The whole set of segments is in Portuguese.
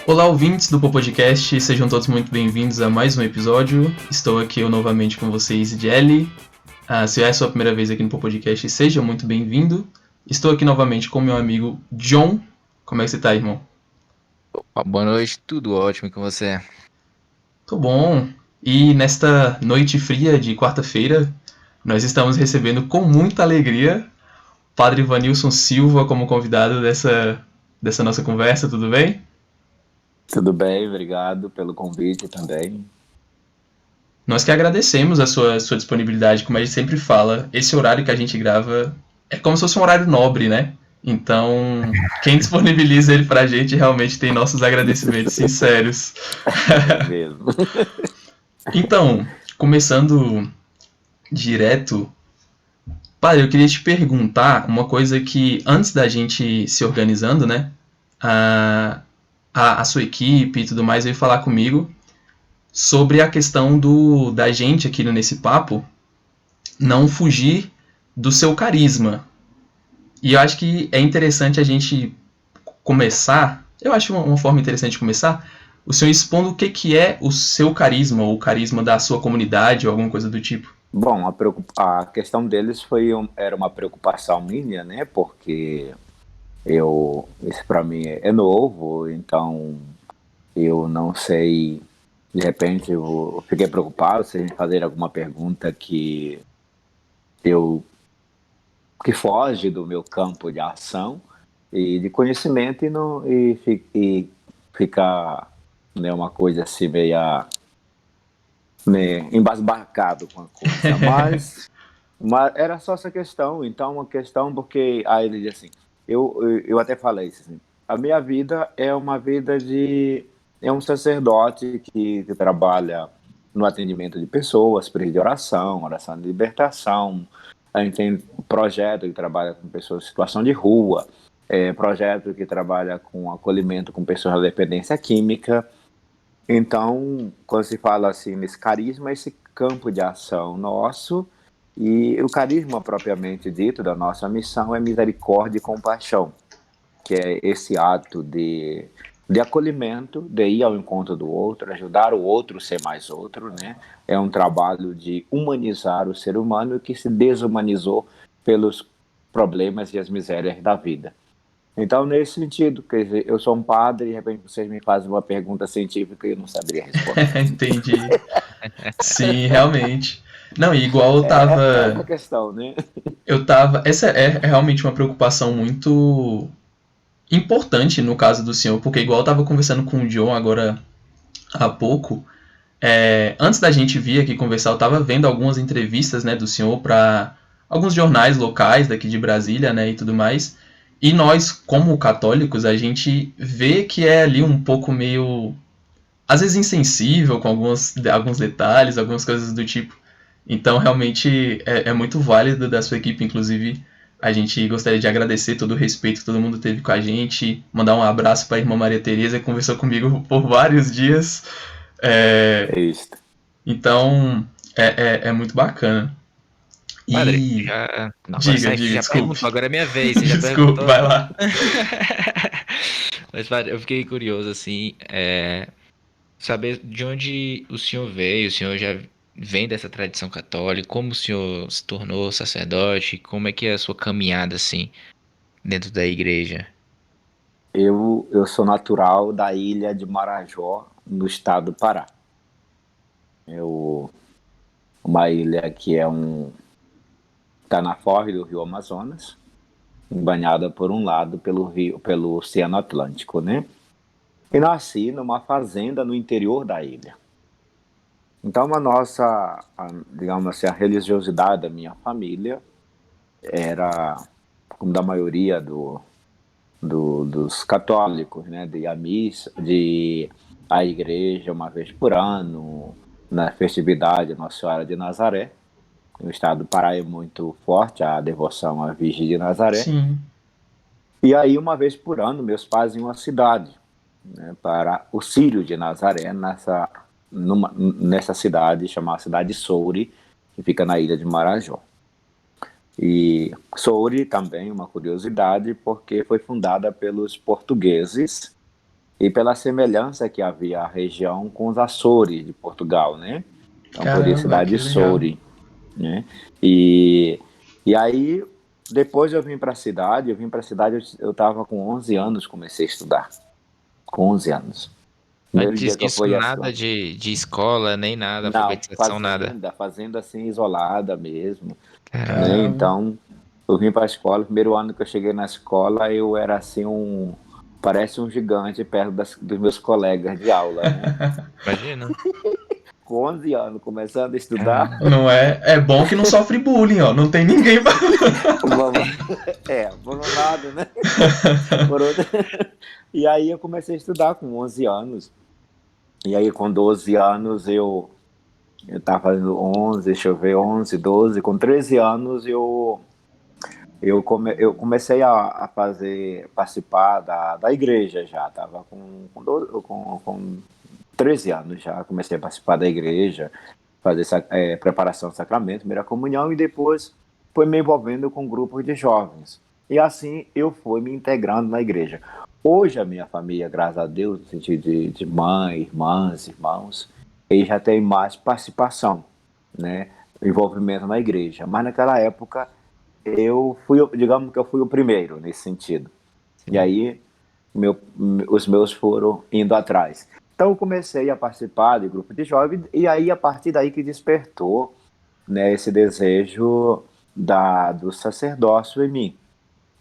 Olá, ouvintes do Popodcast, sejam todos muito bem-vindos a mais um episódio. Estou aqui eu novamente com vocês, Jelly. Se é a sua primeira vez aqui no Popodcast, seja muito bem-vindo. Estou aqui novamente com meu amigo John. Como é que você tá, irmão? Boa noite, tudo ótimo com você. Tô bom. E nesta noite fria de quarta-feira, nós estamos recebendo com muita alegria Padre Vanilson Silva como convidado dessa nossa conversa, tudo bem? Tudo bem, obrigado pelo convite também. Nós que agradecemos a sua disponibilidade, como a gente sempre fala, esse horário que a gente grava é como se fosse um horário nobre, né? Então, quem disponibiliza ele pra gente realmente tem nossos agradecimentos sinceros. É mesmo. Então, começando direto, padre, eu queria te perguntar uma coisa que antes da gente se organizando, né? A sua equipe e tudo mais veio falar comigo sobre a questão da gente aqui nesse papo não fugir do seu carisma. E eu acho que é interessante a gente começar, eu acho uma forma interessante de começar, o senhor expondo o que é o seu carisma, ou o carisma da sua comunidade, ou alguma coisa do tipo. Bom, a questão deles era uma preocupação minha, né? Porque isso para mim é novo, então eu não sei, de repente eu fiquei preocupado se eles fazerem alguma pergunta que foge do meu campo de ação e de conhecimento e ficar, né, uma coisa assim meio embasbacado com a coisa, mas era só essa questão. Então, uma questão porque aí ele diz assim, eu até falei isso assim, a minha vida é uma vida é um sacerdote que trabalha no atendimento de pessoas, período de oração de libertação. A gente tem projeto que trabalha com pessoas em situação de rua, projeto que trabalha com acolhimento com pessoas de dependência química. Então, quando se fala assim nesse carisma, esse campo de ação nosso, e o carisma propriamente dito da nossa missão é misericórdia e compaixão, que é esse ato de acolhimento, de ir ao encontro do outro, ajudar o outro a ser mais outro, né? É um trabalho de humanizar o ser humano que se desumanizou pelos problemas e as misérias da vida. Então, nesse sentido, quer dizer, eu sou um padre e de repente vocês me fazem uma pergunta científica e eu não saberia responder. Entendi. Sim, realmente. Não, e igual eu Essa tava. questão, né? Essa é realmente uma preocupação muito importante no caso do senhor, porque igual eu tava conversando com o John agora há pouco, antes da gente vir aqui conversar, eu estava vendo algumas entrevistas, né, do senhor para alguns jornais locais daqui de Brasília, né, e tudo mais. E nós, como católicos, a gente vê que é ali um pouco meio, às vezes insensível com alguns detalhes, algumas coisas do tipo. Então, realmente, é muito válido da sua equipe, inclusive. A gente gostaria de agradecer todo o respeito que todo mundo teve com a gente, mandar um abraço para a irmã Maria Tereza, que conversou comigo por vários dias. É, É isso. então, é muito bacana. Padre, E. já. Não, agora Diga, sai, você diga, já desculpe. perguntou, agora é minha vez, você já Desculpe, perguntou. vai lá. Mas, padre, eu fiquei curioso, assim, saber de onde o senhor veio, o senhor já vem dessa tradição católica, como o senhor se tornou sacerdote, como é que é a sua caminhada, assim, dentro da igreja? Eu sou natural da ilha de Marajó, no estado do Pará. Uma ilha que está na foz do Rio Amazonas, banhada por um lado pelo Oceano Atlântico, né? E nasci numa fazenda no interior da ilha. Então, digamos assim, a religiosidade da minha família era, como da maioria dos católicos, né, de ir à missa, de ir à igreja uma vez por ano, na festividade Nossa Senhora de Nazaré. No estado do Pará é muito forte a devoção à Virgem de Nazaré. Sim. E aí, uma vez por ano, meus pais iam à cidade, né, para o Círio de Nazaré, nessa cidade chamada Cidade de Soure, que fica na ilha de Marajó. E Soure também, uma curiosidade, porque foi fundada pelos portugueses e pela semelhança que havia a região com os Açores de Portugal, né? Então, por isso, Caramba, cidade que de legal. Soure, né? E aí, depois eu vim para a cidade, eu estava com 11 anos, comecei a estudar, com 11 anos. Primeiro Antes dia que eu disso, fui à nada escola. de escola, nem nada, Não, alfabetização, nada. fazenda assim, isolada mesmo, né? Caramba. Caramba. Então, eu vim para a escola, primeiro ano que eu cheguei na escola, eu era assim parece um gigante perto dos meus colegas de aula, né? Imagina. Com 11 anos, começando a estudar, Caramba. Não é? É bom que não sofre bullying, ó. Não tem ninguém pra... vamos, por um lado, né? Por outro. E aí eu comecei a estudar com 11 anos. E aí com 12 anos eu tava fazendo 11, deixa eu ver, 11, 12. Com 13 anos eu comecei a participar da igreja já. Tava com 13 anos já, comecei a participar da igreja, fazer preparação do sacramento, primeira comunhão, e depois foi me envolvendo com grupos de jovens. E assim eu fui me integrando na igreja. Hoje a minha família, graças a Deus, no sentido de mãe, irmãs, irmãos, eles já tem mais participação, né? Envolvimento na igreja. Mas naquela época digamos que eu fui o primeiro nesse sentido. E Sim. aí os meus foram indo atrás. Então eu comecei a participar de grupo de jovens e aí a partir daí que despertou, né, esse desejo do sacerdócio em mim.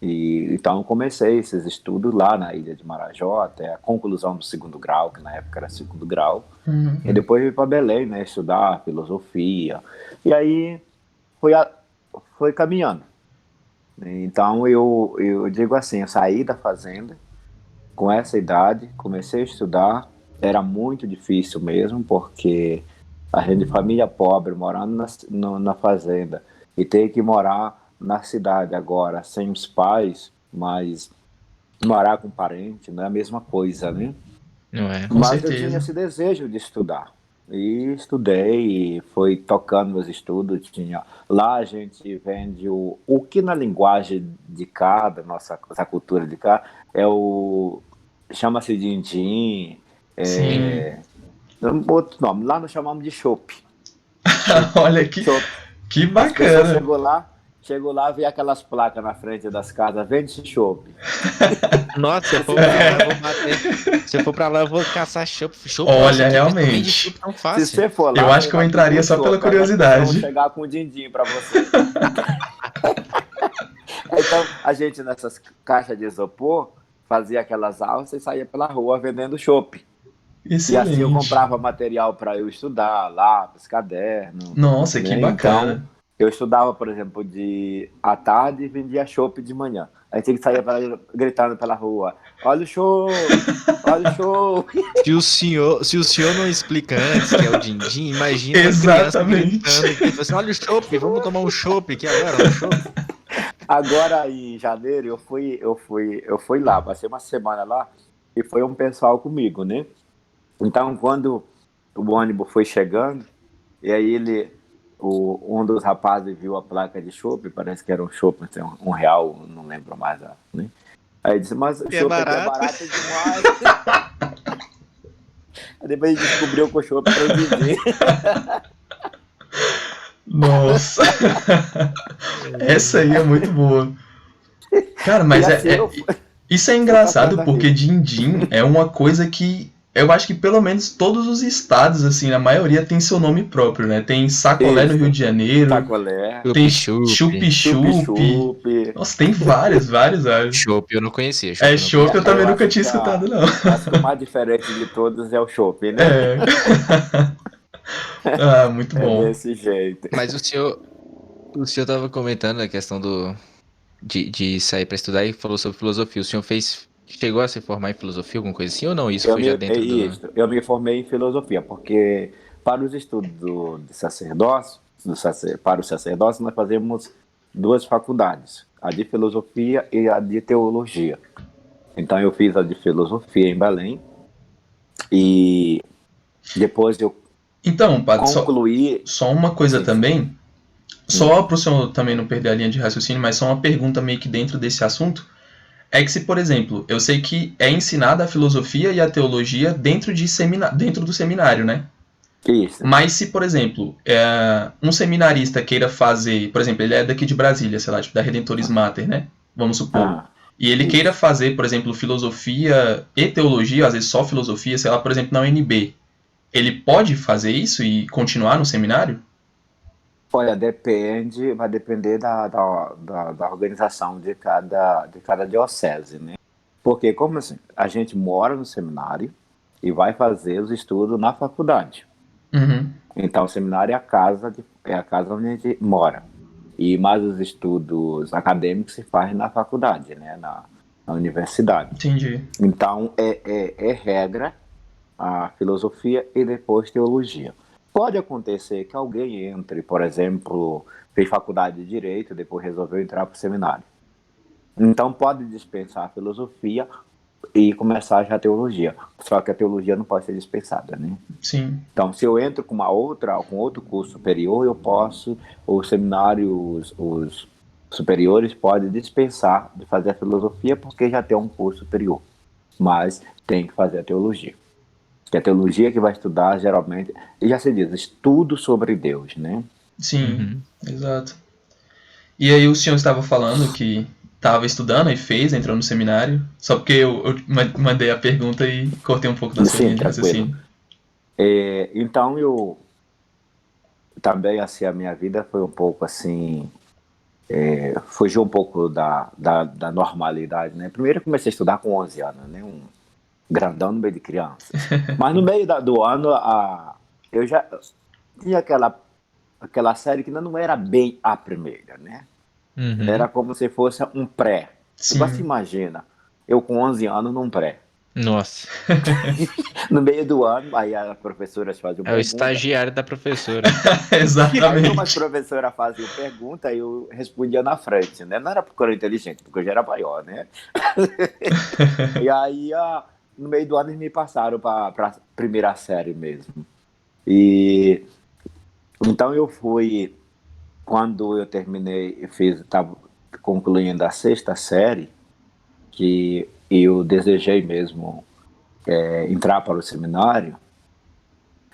Então eu comecei esses estudos lá na Ilha de Marajó, até a conclusão do segundo grau, que na época era segundo grau. Uhum. E depois vim para Belém, né, estudar filosofia. E aí foi caminhando. Então eu digo assim, eu saí da fazenda com essa idade, comecei a estudar, era muito difícil mesmo, porque a gente de família pobre, morando na fazenda, e ter que morar na cidade agora, sem os pais, mas morar com parente, não é a mesma coisa, né? Não é? Com Mas eu tinha certeza. esse desejo de estudar. E estudei, e foi tocando meus estudos. Lá a gente vende o que na linguagem de cá, da nossa cultura de cá, chama-se din-din, Sim. outro nome. Lá nós chamamos de chopp. Olha Chopp. que As pessoas bacana. chegou lá, vê aquelas placas na frente das casas, vende chopp. Nossa, se eu for Se, pra lá, eu vou bater. Se eu for pra lá, eu vou caçar chopp. Nossa, Olha, que pessoa vende realmente. chopp tão se fácil. você for Eu lá, acho você que eu vai pedir entraria o só pela chopp, aí as pessoas vão curiosidade. chegar com o din-din para você. Então, a gente nessas caixas de isopor fazia aquelas alças e saía pela rua vendendo chopp. E assim eu Excelente. comprava material para eu estudar, lápis, caderno, Nossa, que né? Então, bacana. eu estudava, por exemplo, à tarde e vendia chopp de manhã. Aí tinha que sair gritando pela rua: olha o chopp, olha o chopp. Se o senhor não explica antes que é o din-din, imagina uma criança Exatamente. gritando aqui, falando assim, olha o chopp, vamos tomar um chopp aqui agora, um chopp. Agora em janeiro eu fui lá, passei uma semana lá e foi um pessoal comigo, né? Então quando o ônibus foi chegando, e aí um dos rapazes viu a placa de chopp, parece que era um chopp, assim, R$ 1, não lembro mais, né? Aí ele disse, mas o É chopp aqui é barato. barato demais. Aí depois ele descobriu que o chopp era o din-din. Nossa. Essa aí é muito boa. Cara, E mas assim isso é foi engraçado tocando a porque vida. din-din é uma coisa que eu acho que pelo menos todos os estados, assim, na maioria tem seu nome próprio, né? Tem sacolé no Rio Isso, de Janeiro, sacolé, tem Chup-chup. chup-chup. chup-chup. Nossa, tem vários, vários, vários. Chopp eu não conhecia, É, chopp eu não chopp eu conhecia. também Eu nunca acho tinha que escutado, não. o mais diferente de todos é o chopp, né? É. Ah, muito É bom. desse jeito. Mas o senhor tava comentando a questão de sair pra estudar e falou sobre filosofia. O senhor chegou a se formar em filosofia, alguma coisa assim, ou não? Isso foi já dentro do... Eu me formei em filosofia, porque para os estudos de sacerdócio, para o sacerdócio, nós fazemos duas faculdades, a de filosofia e a de teologia. Então eu fiz a de filosofia em Belém e depois eu Então, Pato, concluí, só uma coisa sim, sim. também, só para o senhor também não perder a linha de raciocínio, mas só uma pergunta meio que dentro desse assunto. É que se, por exemplo, eu sei que é ensinada a filosofia e a teologia dentro do seminário, né? Isso. Mas se, por exemplo, um seminarista queira fazer, por exemplo, ele é daqui de Brasília, sei lá, tipo da Redentores Mater, né? Vamos supor. Ah, E ele queira isso. fazer, por exemplo, filosofia e teologia, às vezes só filosofia, sei lá, por exemplo, na UNB. Ele pode fazer isso e continuar no seminário? Olha, depende, vai depender da organização de cada diocese, né? Porque, como assim, a gente mora no seminário e vai fazer os estudos na faculdade. Uhum, Então, o seminário é a casa onde a gente mora. E mais os estudos acadêmicos se fazem na faculdade, né? Na universidade. entendi. Então, é regra a filosofia e depois teologia. Pode acontecer que alguém entre, por exemplo, fez faculdade de Direito e depois resolveu entrar para o seminário. Então, pode dispensar a filosofia e começar já a teologia. Só que a teologia não pode ser dispensada, né? Sim. Então, se eu entro com outro curso superior, eu posso, os seminários, os superiores podem dispensar de fazer a filosofia porque já tem um curso superior, mas tem que fazer a teologia. Que a teologia que vai estudar, geralmente, e já se diz, estudo sobre Deus, né? Sim, exato. E aí o senhor estava falando que estava estudando e fez, entrou no seminário, só porque eu mandei a pergunta e cortei um pouco da sua Sim, linha de tranquilo. raciocínio. Então, eu também, assim, a minha vida foi um pouco assim, fugiu um pouco da normalidade, né? Primeiro eu comecei a estudar com 11 anos, né? Um grandão no meio de crianças. Mas no meio do ano, eu já tinha aquela série que não era bem a primeira, né? Era como se fosse um pré. Agora se Sim, imagina, eu com 11 anos num pré. Nossa, No meio do ano, aí as professoras faziam é o pergunta. estagiário da professora. Aí como as exatamente. professoras faziam pergunta, eu respondia na frente, né? Não era porque eu era inteligente, porque eu já era maior, né? E aí, no meio do ano, eles me passaram para a primeira série mesmo. E então eu fui, quando eu terminei, estava concluindo a sexta série, que eu desejei mesmo entrar para o seminário,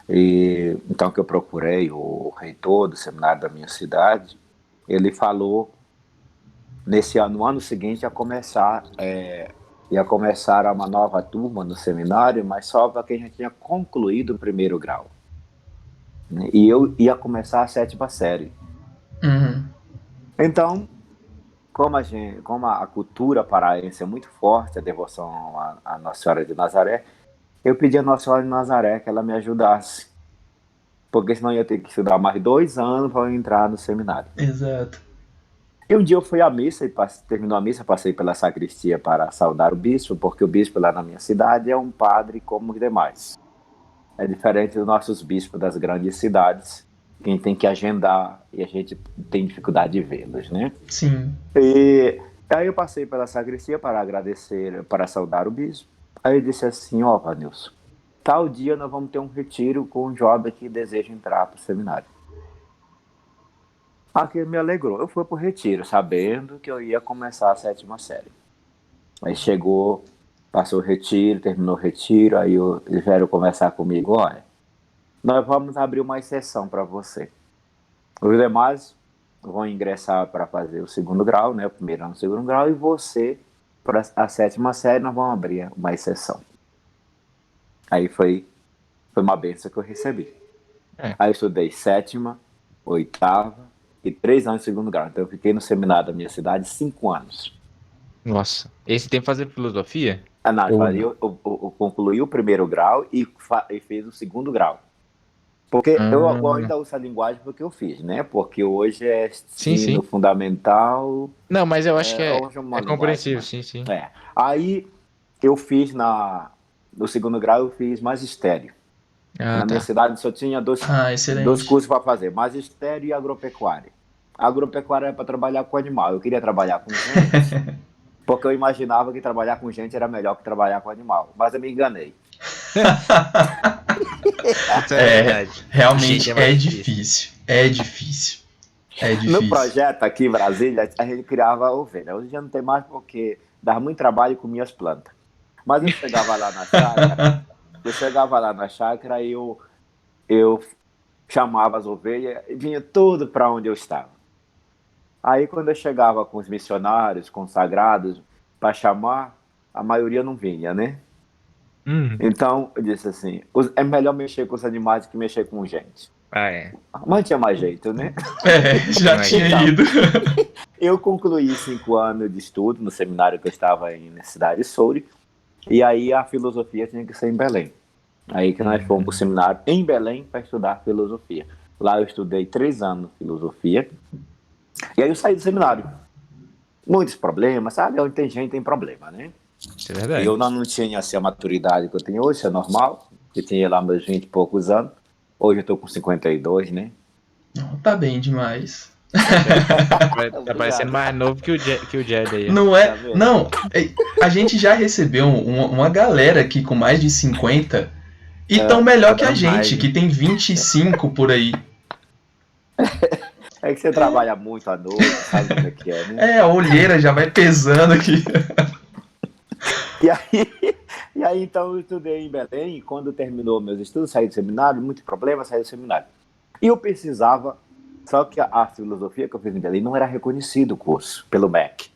e então que eu procurei o reitor do seminário da minha cidade, ele falou no ano seguinte ia começar uma nova turma no seminário, mas só para quem já tinha concluído o primeiro grau, né? E eu ia começar a sétima série. Uhum. Então, como a cultura paraense é muito forte, a devoção à Nossa Senhora de Nazaré, eu pedi a Nossa Senhora de Nazaré que ela me ajudasse, porque senão eu ia ter que estudar mais 2 anos para eu entrar no seminário. Exato. E um dia eu fui à missa, e terminou a missa, passei pela sacristia para saudar o bispo, porque o bispo lá na minha cidade é um padre como os demais. É diferente dos nossos bispos das grandes cidades, quem tem que agendar e a gente tem dificuldade de vê-los, né? Sim. E aí eu passei pela sacristia para agradecer, para saudar o bispo. Aí ele disse assim: ó, Vanilson, tal dia nós vamos ter um retiro com um jovem que deseja entrar para o seminário. Aquilo me alegrou. Eu fui para o retiro, sabendo que eu ia começar a sétima série. Aí chegou, passou o retiro, terminou o retiro, aí eles vieram conversar comigo: olha, nós vamos abrir uma exceção para você. Os demais vão ingressar para fazer o segundo grau, né, o primeiro ano do segundo grau, e você, para a sétima série, nós vamos abrir uma exceção. Aí foi uma benção que eu recebi. É. Aí eu estudei sétima, oitava e 3 anos de segundo grau. Então eu fiquei no seminário da minha cidade 5 anos. Nossa. Esse tem que fazer filosofia? Não, Ou não? eu concluí o primeiro grau e fiz o segundo grau. Porque eu Ah, ainda uso a linguagem porque eu fiz, né? Porque hoje é sim, ensino sim. fundamental, Não, mas eu acho que hoje é uma é linguagem, compreensível, mas... sim, sim. Aí eu fiz no segundo grau, eu fiz magistério. Ah, Na minha tá. cidade só tinha dois Excelente. cursos para fazer, magistério e agropecuária. A agropecuária era para trabalhar com animal, eu queria trabalhar com gente, porque eu imaginava que trabalhar com gente era melhor que trabalhar com animal, mas eu me enganei. Isso é É, verdade. Gente, realmente é é mais difícil. difícil. É difícil. É No difícil. projeto aqui em Brasília, a gente criava ovelha. Hoje já não tem mais porque dava muito trabalho e comia as plantas. Mas eu chegava lá na chácara e eu chamava as ovelhas e vinha tudo para onde eu estava. Aí quando eu chegava com os missionários consagrados para chamar, a maioria não vinha, né? Hum. Então eu disse assim: é melhor mexer com os animais do que mexer com gente. Ah, é. Mas não tinha mais jeito, né? É, já tinha Imagina. Então, ido. eu concluí 5 anos de estudo no seminário que eu estava na cidade de Soure, e aí a filosofia tinha que ser em Belém. Aí que nós fomos para o seminário em Belém para estudar filosofia. Lá eu estudei 3 anos filosofia, e aí eu saí do seminário. Muitos problemas, sabe? Onde tem gente tem problema, né? Isso é verdade. Eu não tinha assim, a maturidade que eu tenho hoje, isso é normal. Eu tinha lá meus 20 e poucos anos. Hoje eu estou com 52, né? Não, tá bem demais. Tá parecendo mais novo que o Jed aí. Não Tá é? vendo? Não, a gente já recebeu uma galera aqui com mais de 50 e tão melhor que a Não mais, gente, né? que tem 25 por aí. É que você trabalha muito à noite, sabe como é que é, né? É, a olheira já vai pesando aqui. E aí, e aí então eu estudei em Belém, e quando terminou meus estudos, saí do seminário, muito problema, saí do seminário. E eu precisava, só que a filosofia que eu fiz em Belém não era reconhecido o curso pelo MEC.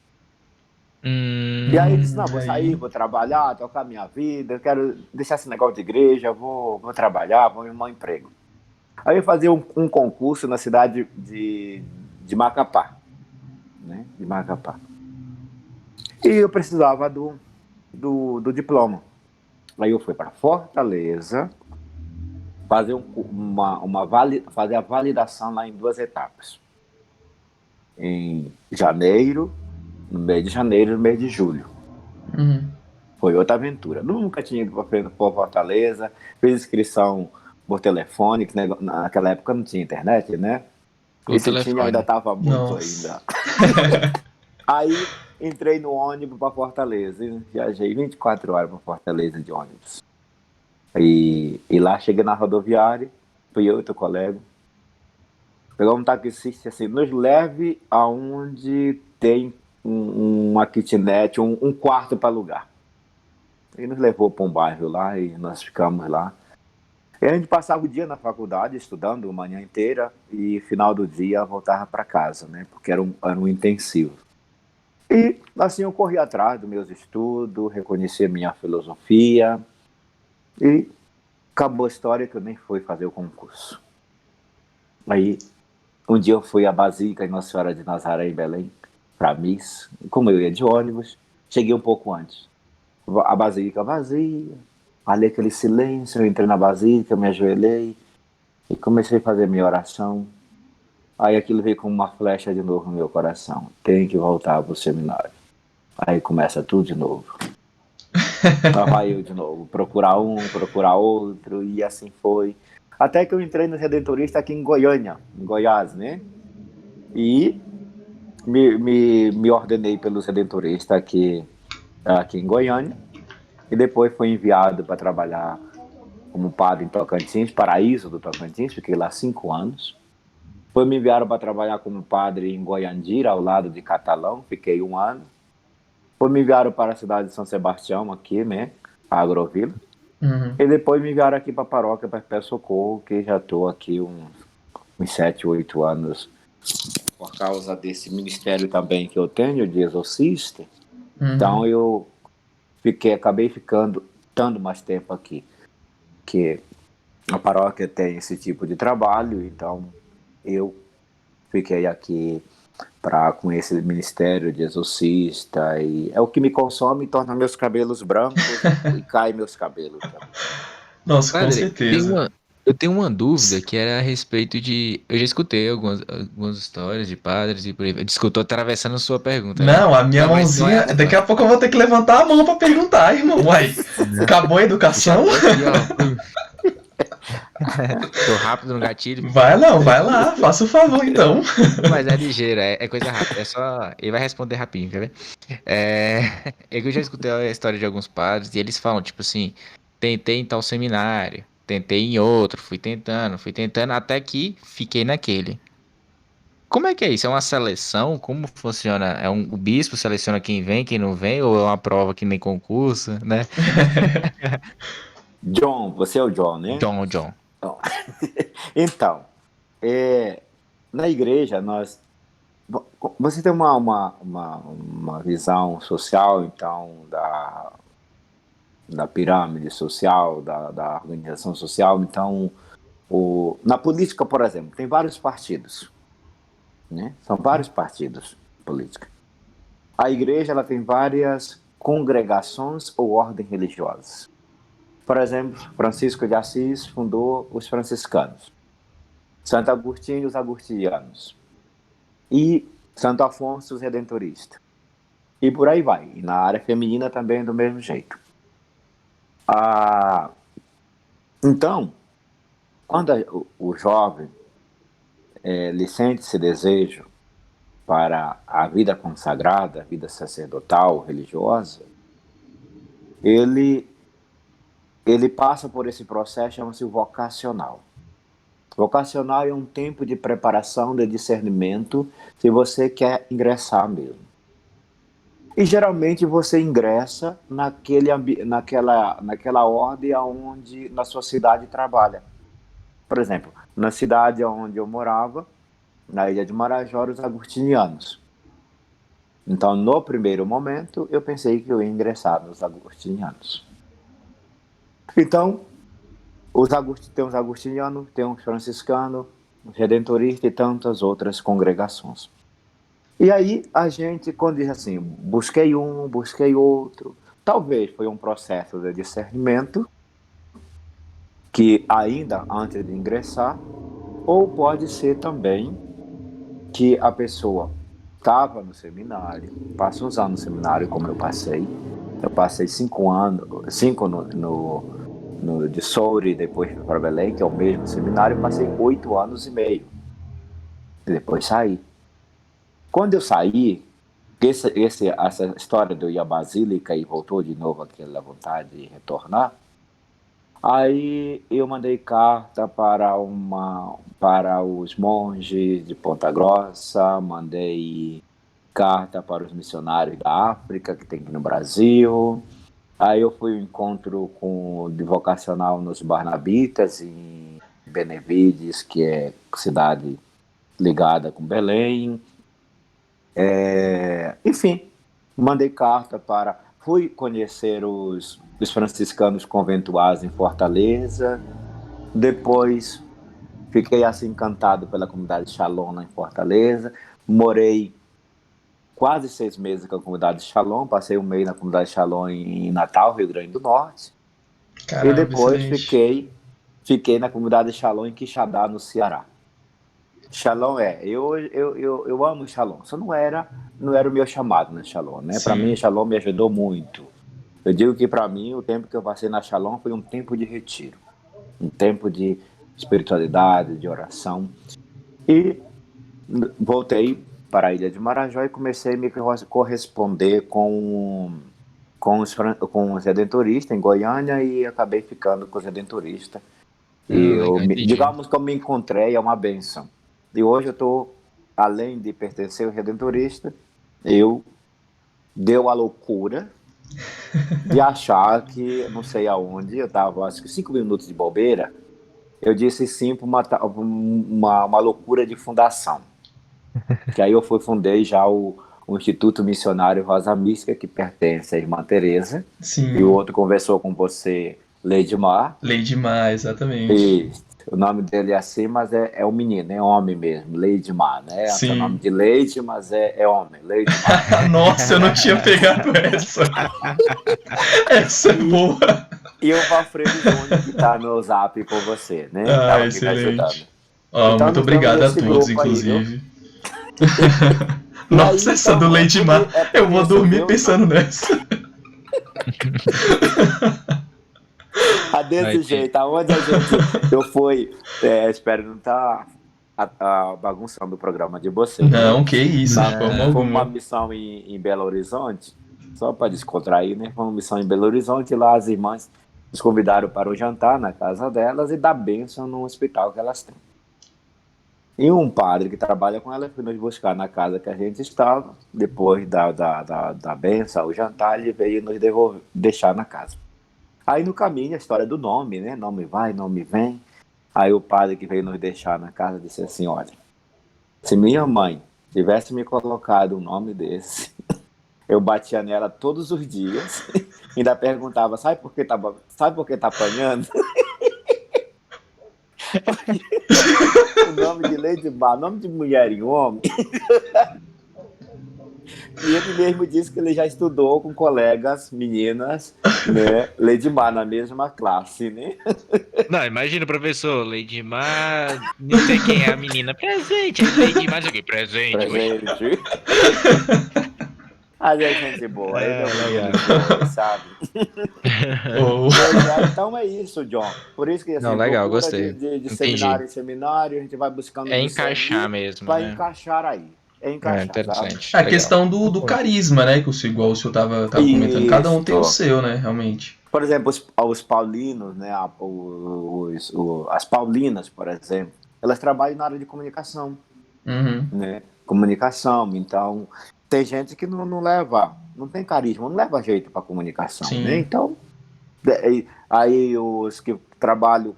E aí eu disse, não, vou sair, Aí. vou trabalhar, tocar minha vida, eu quero deixar esse negócio de igreja, vou trabalhar, vou arrumar um emprego. Aí eu fazia um concurso na cidade de Macapá, né? De Macapá. E eu precisava do diploma. Aí eu fui para Fortaleza fazer, fazer a validação lá em 2 etapas. Em janeiro, no mês de janeiro e no mês de julho. Uhum. Foi outra aventura. Nunca tinha ido para Fortaleza, fiz inscrição por telefone, que naquela época não tinha internet, né? O E se tinha, ainda telefone. estava muito Nossa. ainda. Aí entrei no ônibus para Fortaleza. Viajei 24 horas para Fortaleza de ônibus. E lá cheguei na rodoviária, fui eu e teu colega. Pegamos um taxista assim, nos leve aonde tem uma kitnet, um quarto para alugar. Ele nos levou para um bairro lá e nós ficamos lá. E a gente passava o dia na faculdade, estudando a manhã inteira, e final do dia voltava para casa, né? Porque era um intensivo. E assim eu corri atrás dos meus estudos, reconheci a minha filosofia, e acabou a história que eu nem fui fazer o concurso. Aí, um dia eu fui à Basílica de Nossa Senhora de Nazaré, em Belém, para missa. Como eu ia de ônibus, cheguei um pouco antes. A Basílica vazia, ali aquele silêncio, eu entrei na Basílica, me ajoelhei e comecei a fazer minha oração. Aí aquilo veio como uma flecha de novo no meu coração. Tem que voltar para o seminário. Aí começa tudo de novo. Lá vai eu de novo, procurar um, procurar outro, e assim foi. Até que eu entrei no Redentorista aqui em Goiânia, em Goiás, né? E me ordenei pelos Redentoristas aqui em Goiânia. E depois fui enviado para trabalhar como padre em Tocantins, Paraíso do Tocantins, fiquei lá 5 anos. Depois me enviaram para trabalhar como padre em Goiandira, ao lado de Catalão, fiquei 1 ano. Depois me enviaram para a cidade de São Sebastião, aqui, né, a Agrovila. Uhum. E depois me enviaram aqui para a paróquia, para Pé Socorro, que já estou aqui uns 7, 8 anos, por causa desse ministério também que eu tenho, de exorcista. Uhum. Então eu acabei estando mais tempo aqui, que a paróquia tem esse tipo de trabalho, então eu fiquei aqui com esse ministério de exorcista, e é o que me consome e torna meus cabelos brancos e cai meus cabelos também. Nossa, com Padre, certeza. eu tenho uma dúvida que era a respeito de. Eu já escutei algumas histórias de padres e por aí. Desculpa, tô atravessando sua pergunta, né? Não, a minha Não, mas não é mãozinha. essa, Daqui não. a pouco eu vou ter que levantar a mão pra perguntar, irmão. Uai, acabou a Já educação? tô aqui, ó. Tô rápido no gatilho. Vai lá, faça o favor então. Mas é ligeiro, é coisa rápida. É só. Ele vai responder rapidinho, quer ver? É que eu já escutei a história de alguns padres e eles falam, tipo assim, tentei em tal seminário, tentei em outro, fui tentando, até que fiquei naquele. Como é que é isso? É uma seleção? Como funciona? O bispo seleciona quem vem, quem não vem, ou é uma prova que nem concurso, né? John, você é o John, né? John. Então, então, é, na igreja, você tem uma visão social, então, da pirâmide social, da organização social. Então, na política, por exemplo, tem vários partidos, né? São vários partidos políticos. A igreja ela tem várias congregações ou ordens religiosas. Por exemplo, Francisco de Assis fundou os franciscanos, Santo Agostinho os agostinianos e Santo Afonso os redentoristas. E por aí vai. E na área feminina também do mesmo jeito. Então, quando o jovem ele sente esse desejo para a vida consagrada, a vida sacerdotal, religiosa, ele passa por esse processo, chama-se vocacional. Vocacional é um tempo de preparação, de discernimento, se você quer ingressar mesmo. E geralmente você ingressa naquela ordem onde na sua cidade trabalha. Por exemplo, na cidade onde eu morava, na ilha de Marajó, os agostinianos. Então, no primeiro momento, eu pensei que eu ia ingressar nos agostinianos. Então, tem os agostinianos, tem os franciscanos, os redentoristas e tantas outras congregações. E aí a gente, quando diz assim, busquei um, busquei outro, talvez foi um processo de discernimento, que ainda antes de ingressar, ou pode ser também que a pessoa estava no seminário, passa uns anos no seminário, como eu passei 5 anos, 5 no de Soure, depois fui para Belém, que é o mesmo seminário, passei 8 anos e meio, e depois saí. Quando eu saí, essa história de eu ir à Basílica e voltou de novo aquela vontade de retornar, aí eu mandei carta para os monges de Ponta Grossa, mandei carta para os missionários da África, que tem aqui no Brasil. Aí eu fui ao encontro de vocacional nos Barnabitas, em Benevides, que é cidade ligada com Belém. Enfim, mandei carta fui conhecer os franciscanos conventuais em Fortaleza, depois fiquei assim encantado pela comunidade Shalom em Fortaleza, morei quase 6 meses com a comunidade Shalom, passei um mês na comunidade Shalom em Natal, Rio Grande do Norte. Caramba, E depois excelente. fiquei na comunidade Shalom em Quixadá, no Ceará. Shalom eu amo Shalom, só não era o meu chamado na Shalom, né? Para mim, Shalom me ajudou muito. Eu digo que para mim o tempo que eu passei na Shalom foi um tempo de retiro, um tempo de espiritualidade, de oração. E voltei para a Ilha de Marajó e comecei a me corresponder com os redentoristas em Goiânia e acabei ficando com os redentoristas. Digamos que eu me encontrei, é uma bênção. E hoje eu estou, além de pertencer ao redentorista, deu a loucura de achar que, não sei aonde, eu estava acho que 5 minutos de bobeira, eu disse sim para uma loucura de fundação. Que aí eu fundei já o Instituto Missionário Rosa Mística, que pertence à Irmã Teresa. Sim. E o outro conversou com você, Leidmar. Leidmar, exatamente. E o nome dele é assim, mas é um menino, é homem mesmo, Leidmar, né? Sim. É o nome de Leide, mas é homem, Leidmar. Nossa, eu não tinha pegado essa. Essa é boa. E o Valfredo Júnior, que tá no Zap com você, né? Tava aqui me ajudando. Então, muito obrigado a todos, inclusive. Nossa, essa do Leidmar, eu vou dormir pensando nessa. Desse jeito, aonde eu fui, espero não estar bagunçando o programa de vocês. Não, que isso, foi uma missão em Belo Horizonte, só para descontrair, né? Foi uma missão em Belo Horizonte, lá as irmãs nos convidaram para o jantar na casa delas e dar bênção no hospital que elas têm. E um padre que trabalha com ela foi nos buscar na casa que a gente estava. Depois da benção, o jantar, ele veio nos deixar na casa. Aí no caminho, a história do nome, né? Nome vai, nome vem. Aí o padre que veio nos deixar na casa disse assim: olha, se minha mãe tivesse me colocado um nome desse, eu batia nela todos os dias, ainda perguntava, sabe por que tá apanhando? O nome de Leidmar, nome de mulher e homem. E ele mesmo disse que ele já estudou com colegas meninas, né, Leidmar, na mesma classe, né? Não, imagina o professor, Lady Mar, não sei quem é a menina. Presente, aí Lady Mar, aqui, presente. Presente. Mas é gente boa, ele é um menino legal. de dois, sabe? Oh. Então é isso, John. Por isso que assim, Não, legal, procura gostei. de Entendi. seminário em seminário, a gente vai buscando É encaixar mesmo, para né? encaixar aí. É É encaixar, sabe? interessante, A legal. questão do carisma, né? Que igual o senhor tava comentando. Cada um tem o Isso. seu, né? Realmente. Por exemplo, os paulinos, né? As paulinas, por exemplo, elas trabalham na área de comunicação, Uhum. né? Comunicação, então tem gente que não leva, não tem carisma, não leva jeito para comunicação, Sim. né? Então, aí os que trabalham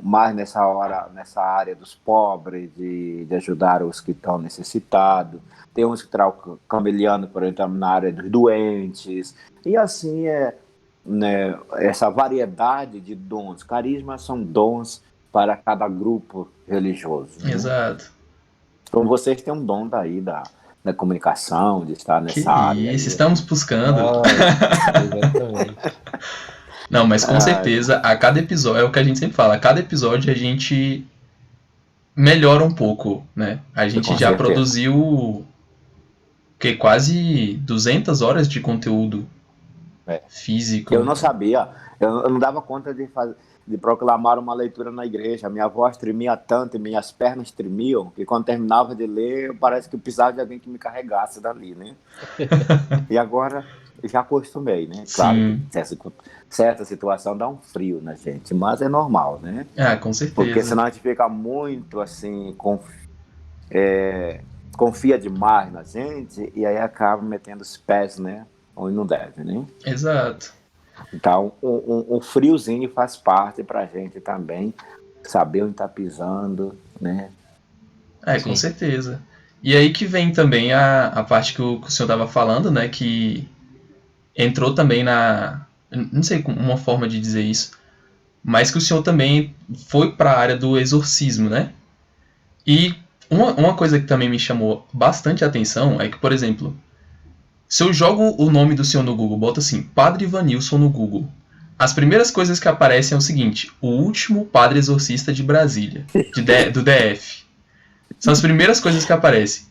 mais nessa área dos pobres, de ajudar os que estão necessitados, tem uns que estão cameliando, por exemplo, na área dos doentes, e assim né, essa variedade de dons. Carismas são dons para cada grupo religioso, né? Exato. Então vocês têm um dom daí da comunicação, de estar Que nessa área isso, aí. estamos buscando. Exatamente. Não, mas com certeza, a cada episódio, é o que a gente sempre fala, a cada episódio a gente melhora um pouco, né? A gente Com já certeza. produziu quase 200 horas de conteúdo físico. Eu não sabia, eu não dava conta de proclamar uma leitura na igreja. Minha voz tremia tanto e minhas pernas tremiam que quando terminava de ler, parece que eu precisava de alguém que me carregasse dali, né? E agora já acostumei, né? Claro que certa situação dá um frio na gente, mas é normal, né? Ah, com certeza. Porque senão a gente fica muito assim, confia demais na gente e aí acaba metendo os pés, né? Onde não deve, né? Exato. Então, um friozinho faz parte pra gente também, saber onde tá pisando, né? Com certeza. E aí que vem também a parte que o senhor estava falando, né? Que entrou também não sei uma forma de dizer isso, mas que o senhor também foi para a área do exorcismo, né? E uma coisa que também me chamou bastante a atenção é que, por exemplo, se eu jogo o nome do senhor no Google, boto assim, Padre Ivanilson no Google, as primeiras coisas que aparecem é o seguinte: o último padre exorcista de Brasília, do DF. São as primeiras coisas que aparecem.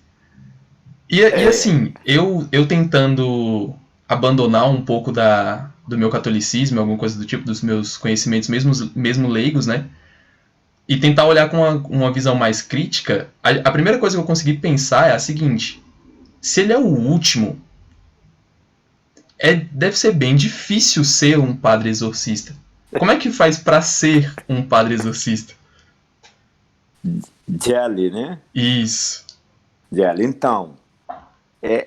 E assim, eu tentando abandonar um pouco do meu catolicismo, alguma coisa do tipo, dos meus conhecimentos mesmo leigos, né? E tentar olhar com uma visão mais crítica, a primeira coisa que eu consegui pensar é a seguinte: se ele é o último, deve ser bem difícil ser um padre exorcista. Como é que faz para ser um padre exorcista? Jelly, né? Isso. Jelly. Então, é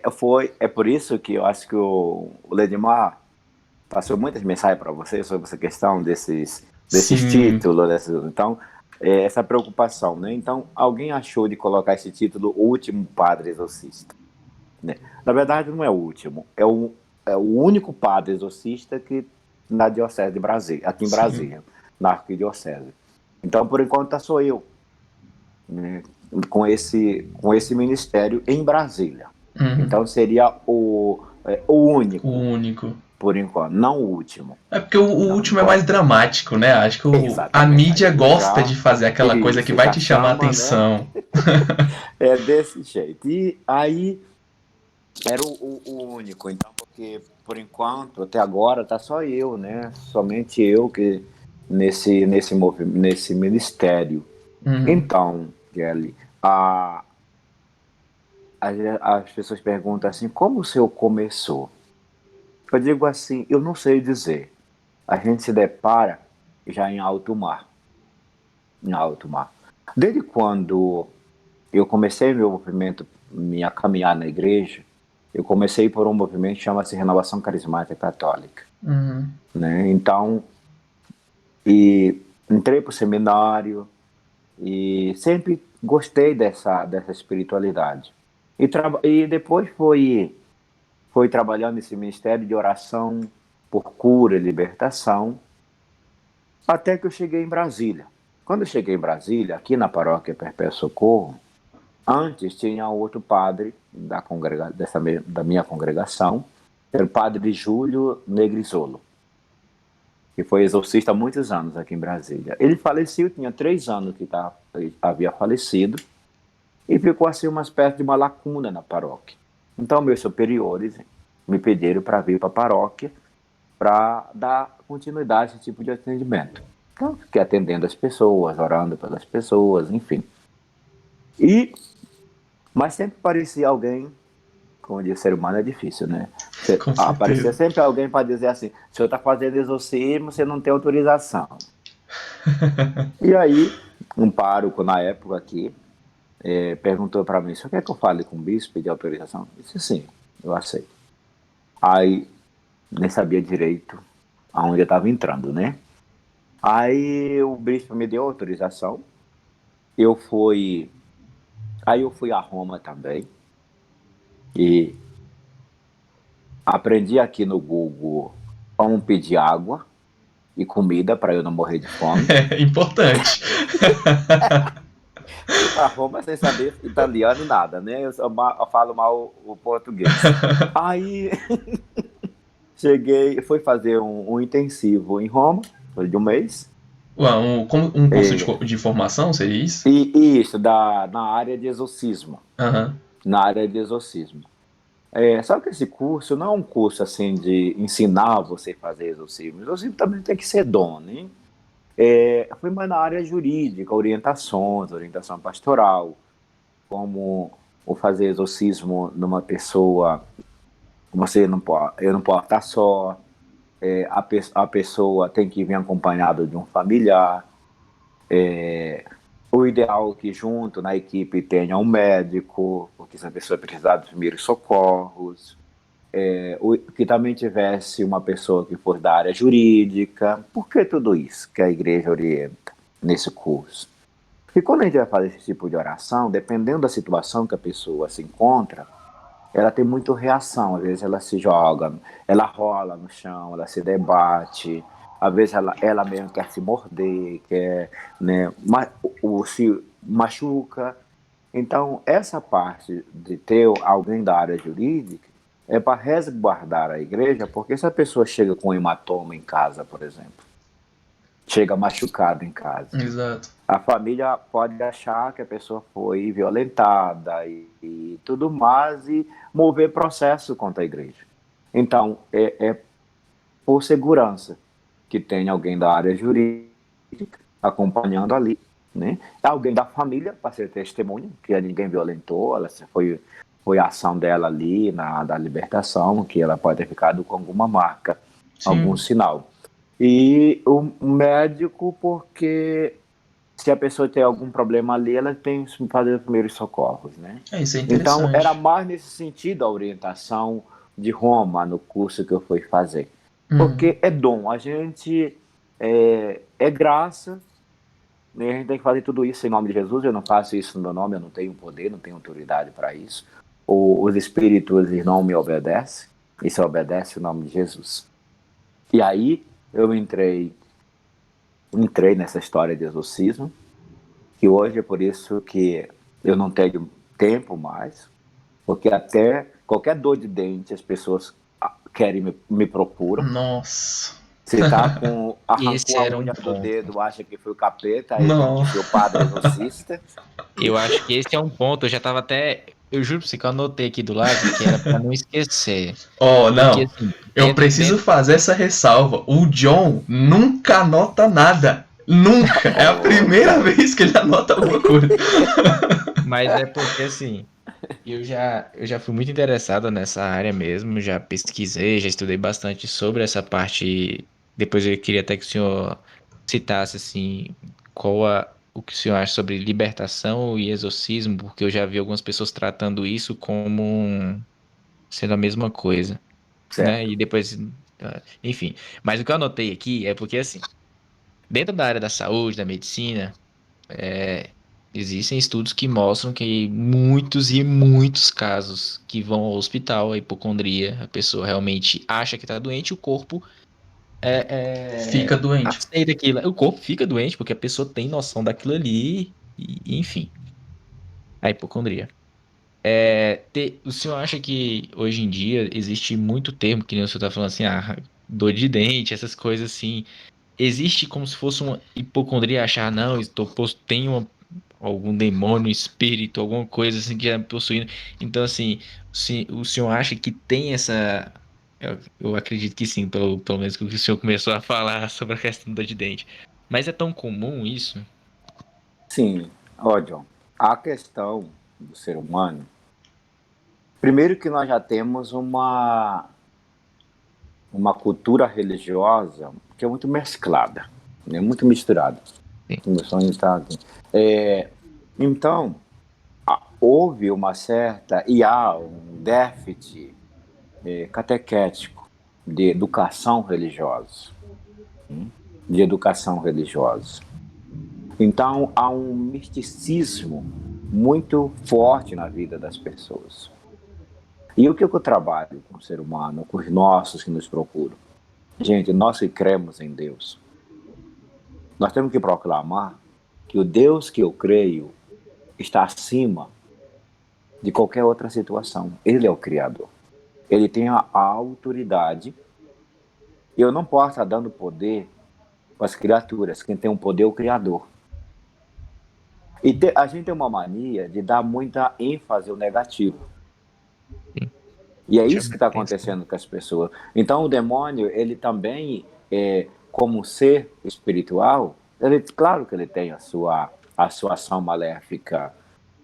por isso que eu acho que o Ledmar passou muitas mensagens para você sobre essa questão desses títulos. Então, essa preocupação, né? Então, alguém achou de colocar esse título, O Último Padre Exorcista. Né? Na verdade, não é o último, é o único padre exorcista que na Diocese de Brasília, aqui em Brasília, na Arquidiocese. Então, por enquanto, sou eu, né, com esse ministério em Brasília. Uhum. Então, seria o único. O único. Por enquanto, não o último. É porque o último é mais dramático, né? Acho que a mídia gosta de fazer aquela coisa que vai te chamar a atenção. Né? É desse jeito. E aí era o único. Então, porque por enquanto, até agora, tá só eu, né? Somente eu que nesse ministério. Uhum. Então, Kelly, as pessoas perguntam assim, como o senhor começou? Eu digo assim, eu não sei dizer. A gente se depara já em alto mar. Em alto mar. Desde quando eu comecei meu movimento, minha caminhada na igreja, eu comecei por um movimento que chama-se Renovação Carismática Católica, Uhum. né? Então, e entrei para o seminário e sempre gostei dessa espiritualidade. E depois foi trabalhando nesse ministério de oração por cura e libertação, até que eu cheguei em Brasília. Quando eu cheguei em Brasília, aqui na paróquia Perpétuo Socorro, antes tinha outro padre da minha congregação, era o padre Júlio Negrisolo, que foi exorcista há muitos anos aqui em Brasília. Ele faleceu, tinha 3 anos que havia falecido, e ficou assim uma espécie de uma lacuna na paróquia. Então meus superiores me pediram para vir para a paróquia para dar continuidade a esse tipo de atendimento. Então fiquei atendendo as pessoas, orando pelas pessoas, enfim. Mas sempre parecia alguém, como diz, ser humano é difícil, né? Com Aparecia certeza. sempre alguém para dizer assim, o senhor está fazendo exorcismo, você não tem autorização. E aí, um pároco na época aqui, perguntou para mim, o senhor quer que eu fale com o bispo e de autorização? Eu disse, sim, eu aceito. Aí, nem sabia direito aonde eu estava entrando, né? Aí o bispo me deu autorização, aí eu fui a Roma também, e aprendi aqui no Google como pedir água e comida para eu não morrer de fome. É importante. Fui para Roma sem saber italiano nada, né? Eu falo mal o português. Aí fui fazer um intensivo em Roma, foi de um mês. Ué, um curso E, de formação, seria isso? e isso, na área de exorcismo. Aham. Na área de exorcismo. Só que esse curso não é um curso assim de ensinar você a fazer exorcismo. Exorcismo também tem que ser dom, né? Foi mais na área jurídica, orientação pastoral, como o fazer exorcismo numa pessoa, eu não posso estar só, a pessoa tem que vir acompanhada de um familiar, o ideal é que junto na equipe tenha um médico, porque se a pessoa precisar dos primeiros socorros, que também tivesse uma pessoa que fosse da área jurídica. Por que tudo isso que a igreja orienta nesse curso? Porque quando a gente vai fazer esse tipo de oração, dependendo da situação que a pessoa se encontra, ela tem muita reação. Às vezes ela se joga, ela rola no chão, ela se debate, às vezes ela mesmo quer se morder, quer, né, se machuca. Então, essa parte de ter alguém da área jurídica é para resguardar a igreja, porque se a pessoa chega com um hematoma em casa, por exemplo, chega machucada em casa, Exato. a família pode achar que a pessoa foi violentada e tudo mais e mover processo contra a igreja. Então, é por segurança que tem alguém da área jurídica acompanhando ali, né? Alguém da família para ser testemunha, que ninguém violentou, foi a ação dela ali da libertação, que ela pode ter ficado com alguma marca, algum Sim. sinal. E o médico, porque se a pessoa tem algum problema ali, ela tem que fazer os primeiros socorros, né? Isso é Então, era interessante. mais nesse sentido a orientação de Roma no curso que eu fui fazer. Uhum. Porque é dom, a gente é graça, né? A gente tem que fazer tudo isso em nome de Jesus. Eu não faço isso no meu nome, eu não tenho poder, não tenho autoridade para isso. Os espíritos eles não me obedecem, isso obedece o nome de Jesus. E aí eu entrei nessa história de exorcismo, que hoje é por isso que eu não tenho tempo mais, porque até qualquer dor de dente as pessoas querem me procuram. Nossa. Se tá Esse arrancou a era um unha do ponto. dedo, acha que foi o capeta, aí tem que Não. ser o padre exorcista. Eu acho que esse é um ponto. Eu já tava até. Eu juro pra você que eu anotei aqui do lado, que era pra não esquecer. Oh, Porque não. assim, Eu preciso fazer essa ressalva. O John nunca anota nada. Nunca. É a primeira Olha, vez que ele anota alguma coisa. Mas é porque assim, eu já fui muito interessado nessa área mesmo, já pesquisei, já estudei bastante sobre essa parte. Depois eu queria até que o senhor citasse assim, qual o que o senhor acha sobre libertação e exorcismo, porque eu já vi algumas pessoas tratando isso como sendo a mesma coisa, né? Certo. E depois, enfim. Mas o que eu anotei aqui é porque, assim, dentro da área da saúde, da medicina, existem estudos que mostram que muitos e muitos casos que vão ao hospital, a hipocondria, a pessoa realmente acha que está doente, o corpo Fica doente. aceita aquilo. O corpo fica doente porque a pessoa tem noção daquilo ali, e enfim, a hipocondria. O senhor acha que hoje em dia existe muito termo, que nem o senhor está falando assim, dor de dente, essas coisas assim. Existe como se fosse uma hipocondria, achar, não, estou tem algum demônio, espírito, alguma coisa assim que é possuindo. Então, assim, o senhor acha que tem essa. Eu acredito que sim, pelo menos que o senhor começou a falar sobre a questão da dor de dente. Mas é tão comum isso? Sim, ó, John, a questão do ser humano, primeiro que nós já temos uma cultura religiosa que é muito mesclada, né? Muito misturada. Sim. O meu sonho está aqui. É, então, houve uma certa, e há um déficit catequético de educação religiosa, de educação religiosa. Então, há um misticismo muito forte na vida das pessoas. E o que eu trabalho com o ser humano, com os nossos que nos procuram? Gente, nós que cremos em Deus, nós temos que proclamar que o Deus que eu creio está acima de qualquer outra situação. Ele é o Criador. Ele tem a autoridade. E eu não posso estar dando poder para as criaturas. Quem tem o poder é o Criador. E a gente tem uma mania de dar muita ênfase ao negativo. Sim. E é isso Chama que está atenção. acontecendo com as pessoas. Então, o demônio, ele também, como ser espiritual, claro que ele tem a sua ação maléfica,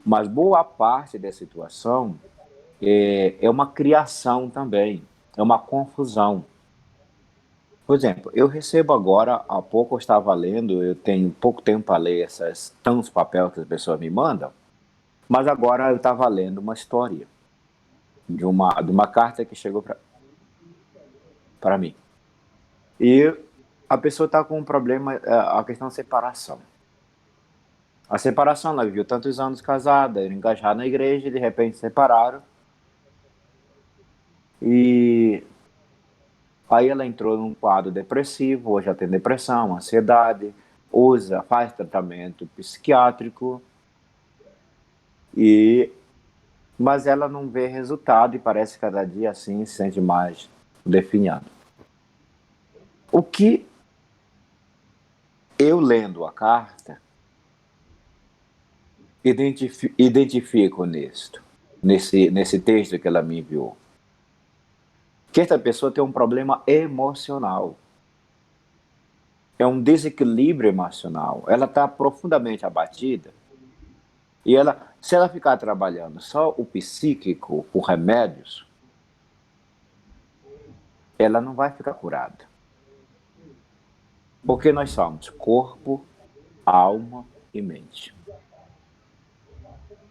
mas boa parte da situação é uma criação também, é uma confusão. Por exemplo, eu recebo agora, há pouco eu estava lendo, eu tenho pouco tempo para ler tantos papéis que as pessoas me mandam, mas agora eu estava lendo uma história de uma carta que chegou para mim. E a pessoa está com um problema, a questão da separação. A separação, ela viveu tantos anos casada, engajada na igreja, e de repente separaram. E aí ela entrou num quadro depressivo, hoje ela tem depressão, ansiedade, faz tratamento psiquiátrico, mas ela não vê resultado e parece cada dia assim se sente mais definhado. O que eu lendo a carta identifico nesse texto que ela me enviou, que esta pessoa tem um problema emocional. É um desequilíbrio emocional. Ela está profundamente abatida. E se ela ficar trabalhando só o psíquico com remédios, ela não vai ficar curada. Porque nós somos corpo, alma e mente.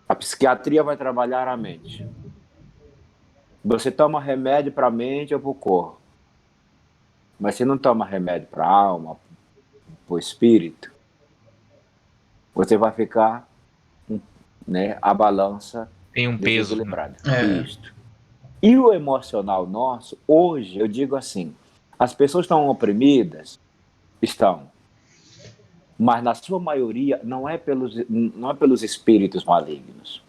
A psiquiatria vai trabalhar a mente. Você toma remédio para a mente ou para o corpo. Mas você não toma remédio para a alma, para o espírito. Você vai ficar, né, a balança Tem um peso, né? desequilibrada. É, Isto. E o emocional nosso, hoje, eu digo assim, as pessoas estão oprimidas? Estão. Mas na sua maioria não é pelos espíritos malignos.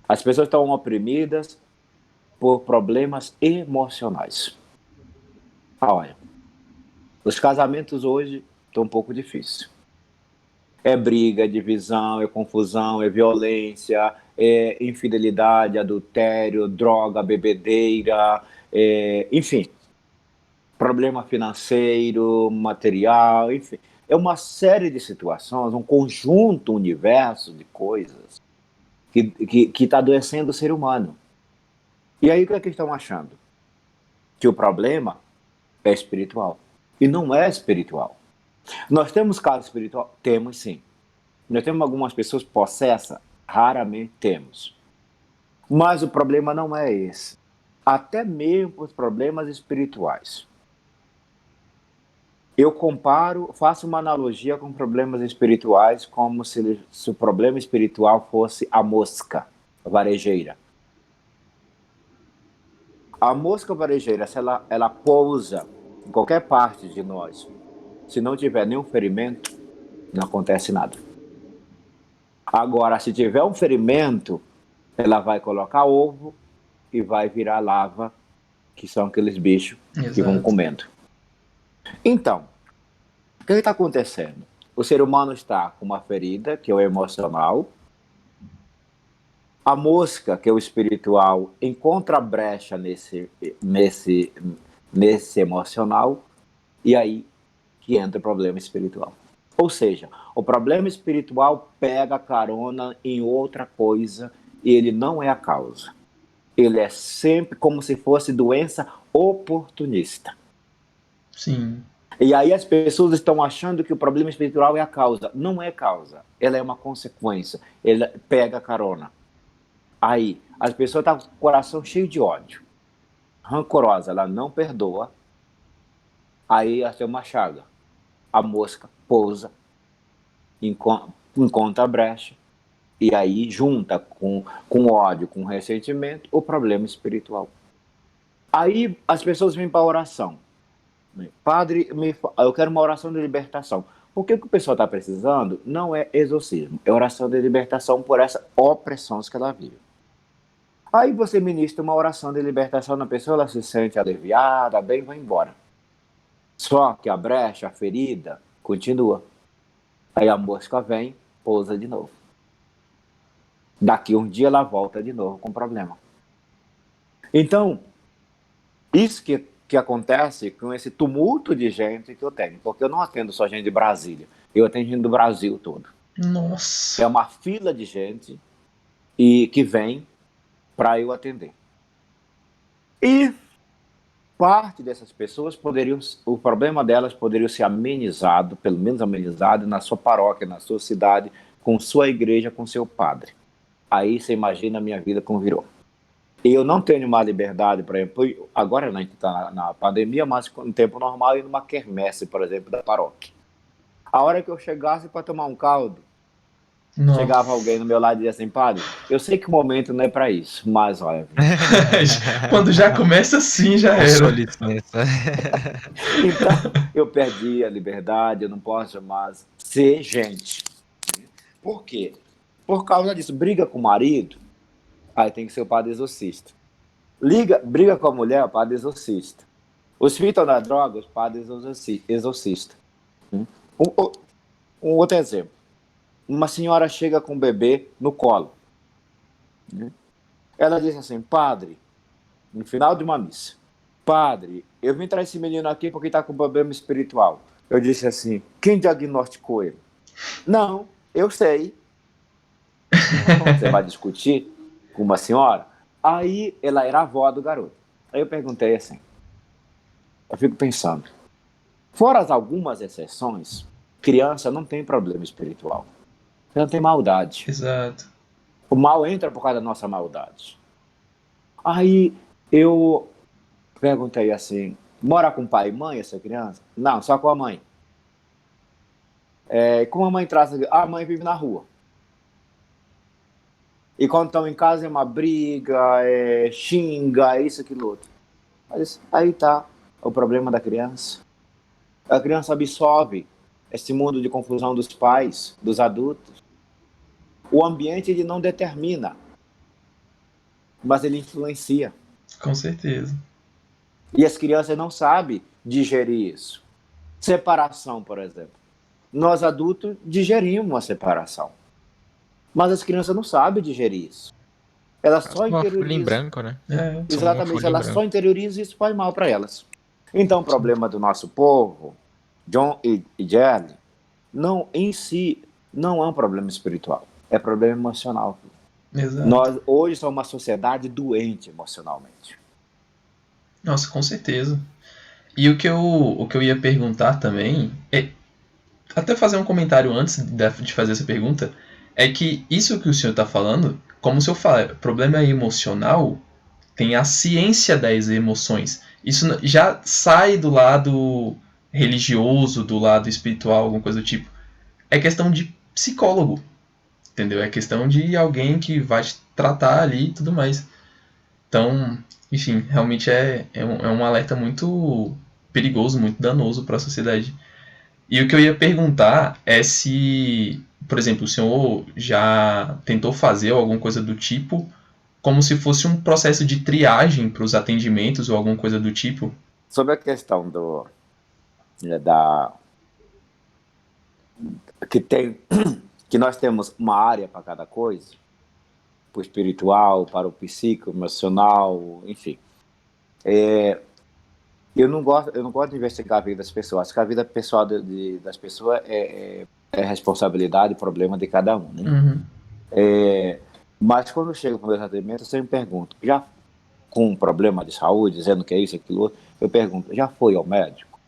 As pessoas estão oprimidas por problemas emocionais. Olha, os casamentos hoje estão um pouco difíceis. É briga, é divisão, é confusão, é violência, é infidelidade, adultério, droga, bebedeira, enfim, problema financeiro, material, enfim. É uma série de situações, um conjunto, um universo de coisas que está adoecendo o ser humano. E aí o que é que estão achando? Que o problema é espiritual. E não é espiritual. Nós temos casos espiritual? Temos sim. Nós temos algumas pessoas possessas? Raramente temos. Mas o problema não é esse. Até mesmo os problemas espirituais. Eu comparo, faço uma analogia com problemas espirituais, como se o problema espiritual fosse a mosca varejeira. A mosca varejeira, se ela pousa em qualquer parte de nós, se não tiver nenhum ferimento, não acontece nada. Agora, se tiver um ferimento, ela vai colocar ovo e vai virar lava, que são aqueles bichos que vão comendo. Então, o que está acontecendo? O ser humano está com uma ferida, que é o emocional. A mosca, que é o espiritual, encontra brecha nesse emocional, e aí que entra o problema espiritual. Ou seja, o problema espiritual pega carona em outra coisa e ele não é a causa. Ele é sempre como se fosse doença oportunista. Sim. E aí as pessoas estão achando que o problema espiritual é a causa. Não é causa, ela é uma consequência. Ele pega carona. Aí, as pessoas estão com o coração cheio de ódio. Rancorosa, ela não perdoa. Aí ela tem uma chaga. A mosca pousa, encontra a brecha, e aí junta com ódio, com ressentimento, o problema espiritual. Aí as pessoas vêm para a oração. Padre, eu quero uma oração de libertação. O que o pessoal está precisando não é exorcismo, é oração de libertação por essa opressão que ela vive. Aí você ministra uma oração de libertação na pessoa, ela se sente aliviada, bem, vai embora. Só que a brecha, a ferida, continua. Aí a mosca vem, pousa de novo. Daqui um dia ela volta de novo com problema. Então, isso que acontece com esse tumulto de gente que eu tenho, porque eu não atendo só gente de Brasília, eu atendo gente do Brasil todo. Nossa. É uma fila de gente e que vem para eu atender. E parte dessas pessoas o problema delas poderia ser amenizado, pelo menos amenizado, na sua paróquia, na sua cidade, com sua igreja, com seu padre. Aí você imagina a minha vida como virou. E eu não tenho mais liberdade, por exemplo, agora a gente está na pandemia, mas no tempo normal, ir numa quermesse, por exemplo, da paróquia. A hora que eu chegasse para tomar um caldo, Nossa. Chegava alguém no meu lado e dizia assim, padre, eu sei que o momento não é para isso, mas olha... Quando já começa assim, já era. Então, eu perdi a liberdade, eu não posso mais ser gente. Por quê? Por causa disso, briga com o marido, aí tem que ser o padre exorcista. Briga com a mulher, o padre exorcista. Os filhos estão na droga, os padres exorcista. Um outro exemplo. Uma senhora chega com um bebê no colo. Ela diz assim, padre, no final de uma missa, padre, eu vim trazer esse menino aqui porque está com problema espiritual. Eu disse assim, quem diagnosticou ele? Não, eu sei. Você vai discutir com uma senhora? Aí ela era a avó do garoto. Aí eu perguntei assim, eu fico pensando, fora algumas exceções, criança não tem problema espiritual. Ela tem maldade. Exato. O mal entra por causa da nossa maldade. Aí eu perguntei assim, mora com pai e mãe essa criança? Não, só com a mãe. Como a mãe traz... A mãe vive na rua. E quando estão em casa é uma briga, xinga, isso, aquilo, outro. Mas aí tá o problema da criança. A criança absorve esse mundo de confusão dos pais, dos adultos. O ambiente ele não determina, mas ele influencia. Com certeza. E as crianças não sabem digerir isso. Separação, por exemplo. Nós adultos digerimos uma separação. Mas as crianças não sabem digerir isso. Elas só interiorizam. Folha em branco, né? Exatamente, elas só interiorizam e isso faz mal para elas. Então, o problema do nosso povo, John e Jerry, não, em si, não é um problema espiritual. É problema emocional. Exato. Nós hoje somos uma sociedade doente emocionalmente. Nossa, com certeza. E o que eu ia perguntar também é, até fazer um comentário antes de fazer essa pergunta, é que isso que o senhor está falando, como o senhor fala, problema emocional, tem a ciência das emoções. Isso já sai do lado religioso, do lado espiritual, alguma coisa do tipo. É questão de psicólogo, entendeu? É questão de alguém que vai te tratar ali e tudo mais. Então, enfim, realmente é um alerta muito perigoso, muito danoso para a sociedade. E o que eu ia perguntar é se, por exemplo, o senhor já tentou fazer alguma coisa do tipo, como se fosse um processo de triagem para os atendimentos ou alguma coisa do tipo? Sobre a questão da que tem que nós temos uma área para cada coisa, para o espiritual, para o psíquico, emocional, enfim. Eu não gosto de investigar a vida das pessoas. Acho que a vida pessoal das pessoas é responsabilidade e problema de cada um, né? Uhum. Mas quando eu chego para o meu atendimento, eu sempre pergunto, já com um problema de saúde, dizendo que é isso, aquilo outro, eu pergunto, já foi ao médico?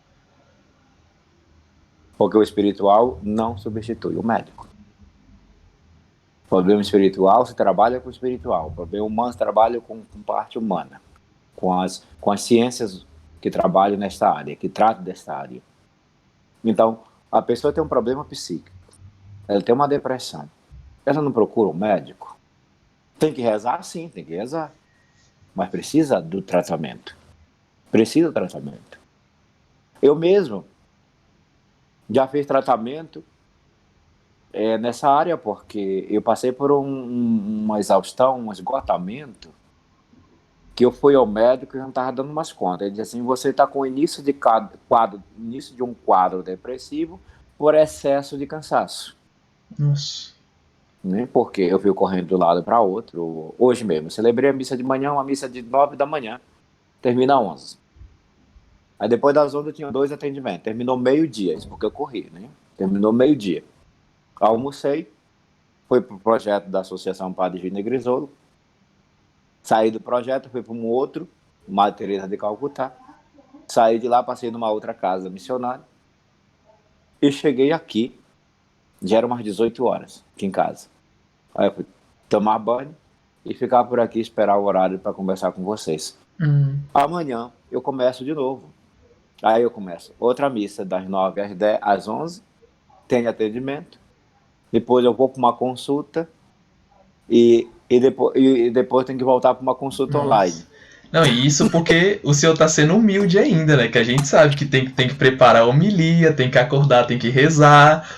Porque o espiritual não substitui o médico. O problema espiritual se trabalha com o espiritual. O problema humano se trabalha com parte humana, com as ciências que trabalham nesta área, que tratam desta área. Então, a pessoa tem um problema psíquico, ela tem uma depressão, ela não procura um médico? Tem que rezar? Sim, tem que rezar. Mas precisa do tratamento. Precisa do tratamento. Eu mesmo já fiz tratamento nessa área, porque eu passei por uma exaustão, um esgotamento, que eu fui ao médico e não estava dando mais conta. Ele disse assim, você está com início de um quadro depressivo por excesso de cansaço. Nossa. Né? Porque eu fui correndo de um lado para outro. Hoje mesmo, celebrei a missa de manhã, uma missa de 9 da manhã, termina às 11. Aí depois das 11 eu tinha 2 atendimentos, terminou meio-dia, isso porque eu corri, né? Terminou meio-dia. Almocei, fui para o projeto da Associação Padre Gino Grisolo, saí do projeto, fui para um outro, Madre Teresa de Calcutá, saí de lá, passei numa outra casa missionária, e cheguei aqui, já eram umas 18 horas, aqui em casa. Aí eu fui tomar banho e ficar por aqui, esperar o horário para conversar com vocês. Amanhã eu começo de novo. Aí eu começo outra missa das 9 às 10, às 11, tem atendimento, depois eu vou para uma consulta e depois tenho que voltar para uma consulta online. Não, e isso porque o senhor tá sendo humilde ainda, né? Que a gente sabe que tem que preparar a homilia, tem que acordar, tem que rezar.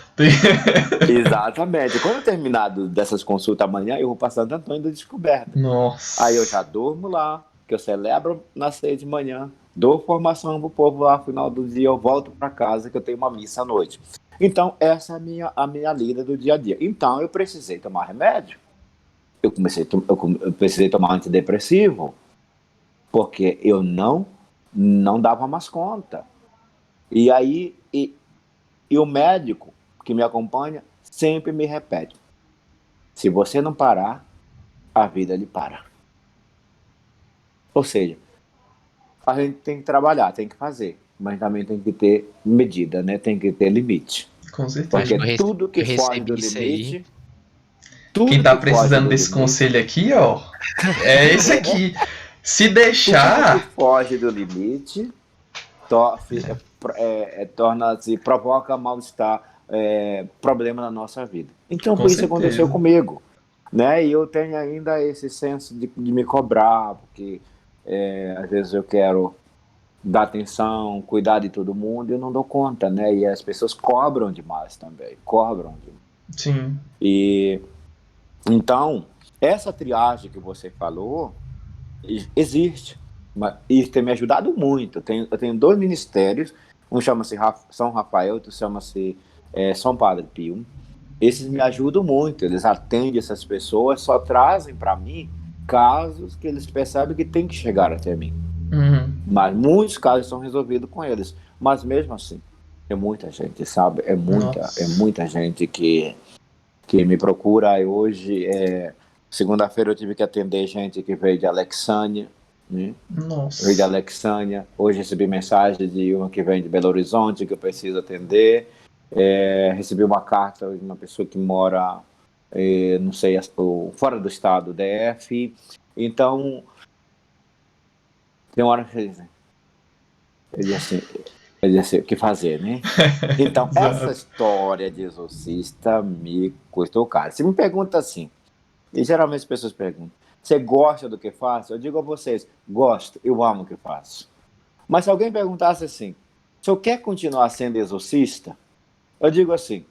Exatamente. Quando eu terminar dessas consultas amanhã, eu vou para Santo Antônio da Descoberta. Nossa. Aí eu já durmo lá, que eu celebro na ceia de manhã, dou formação pro povo lá, no final do dia eu volto para casa, que eu tenho uma missa à noite. Então, essa é a minha lida do dia a dia. Então, eu precisei tomar remédio. Eu precisei tomar antidepressivo, porque eu não dava mais conta. E aí, e o médico que me acompanha sempre me repete, se você não parar, a vida lhe para. Ou seja, a gente tem que trabalhar, tem que fazer, mas também tem que ter medida, né? Tem que ter limite. Com certeza. Porque tudo que foge do limite... Quem tá precisando desse conselho aqui, ó, é esse aqui. Se deixar... Tudo que foge do limite torna-se, provoca mal-estar, problema na nossa vida. Então, por isso aconteceu comigo. Né? E eu tenho ainda esse senso de me cobrar, porque às vezes eu quero dar atenção, cuidar de todo mundo, e eu não dou conta, né? E as pessoas cobram demais também, cobram demais. Sim. E então, essa triagem que você falou existe, e tem me ajudado muito. Eu tenho 2 ministérios, um chama-se São Rafael, outro chama-se São Padre Pio. Esses me ajudam muito, eles atendem essas pessoas, só trazem para mim casos que eles percebem que tem que chegar até mim. Mas muitos casos são resolvidos com eles. Mas mesmo assim, é muita gente, sabe? É muita gente que me procura. Hoje, segunda-feira eu tive que atender gente que veio de Alexânia, né? Veio de Alexânia. Hoje recebi mensagem de uma que vem de Belo Horizonte que eu preciso atender. Recebi uma carta de uma pessoa que mora, não sei, fora do estado, DF. Então, tem uma hora que ele diz assim, o que fazer, né? Então, essa Exato. história de exorcista me custou caro. Se me pergunta assim, e geralmente as pessoas perguntam, você gosta do que faço? Eu digo a vocês, gosto, eu amo o que faço. Mas se alguém perguntasse assim, o senhor quer continuar sendo exorcista? Eu digo assim,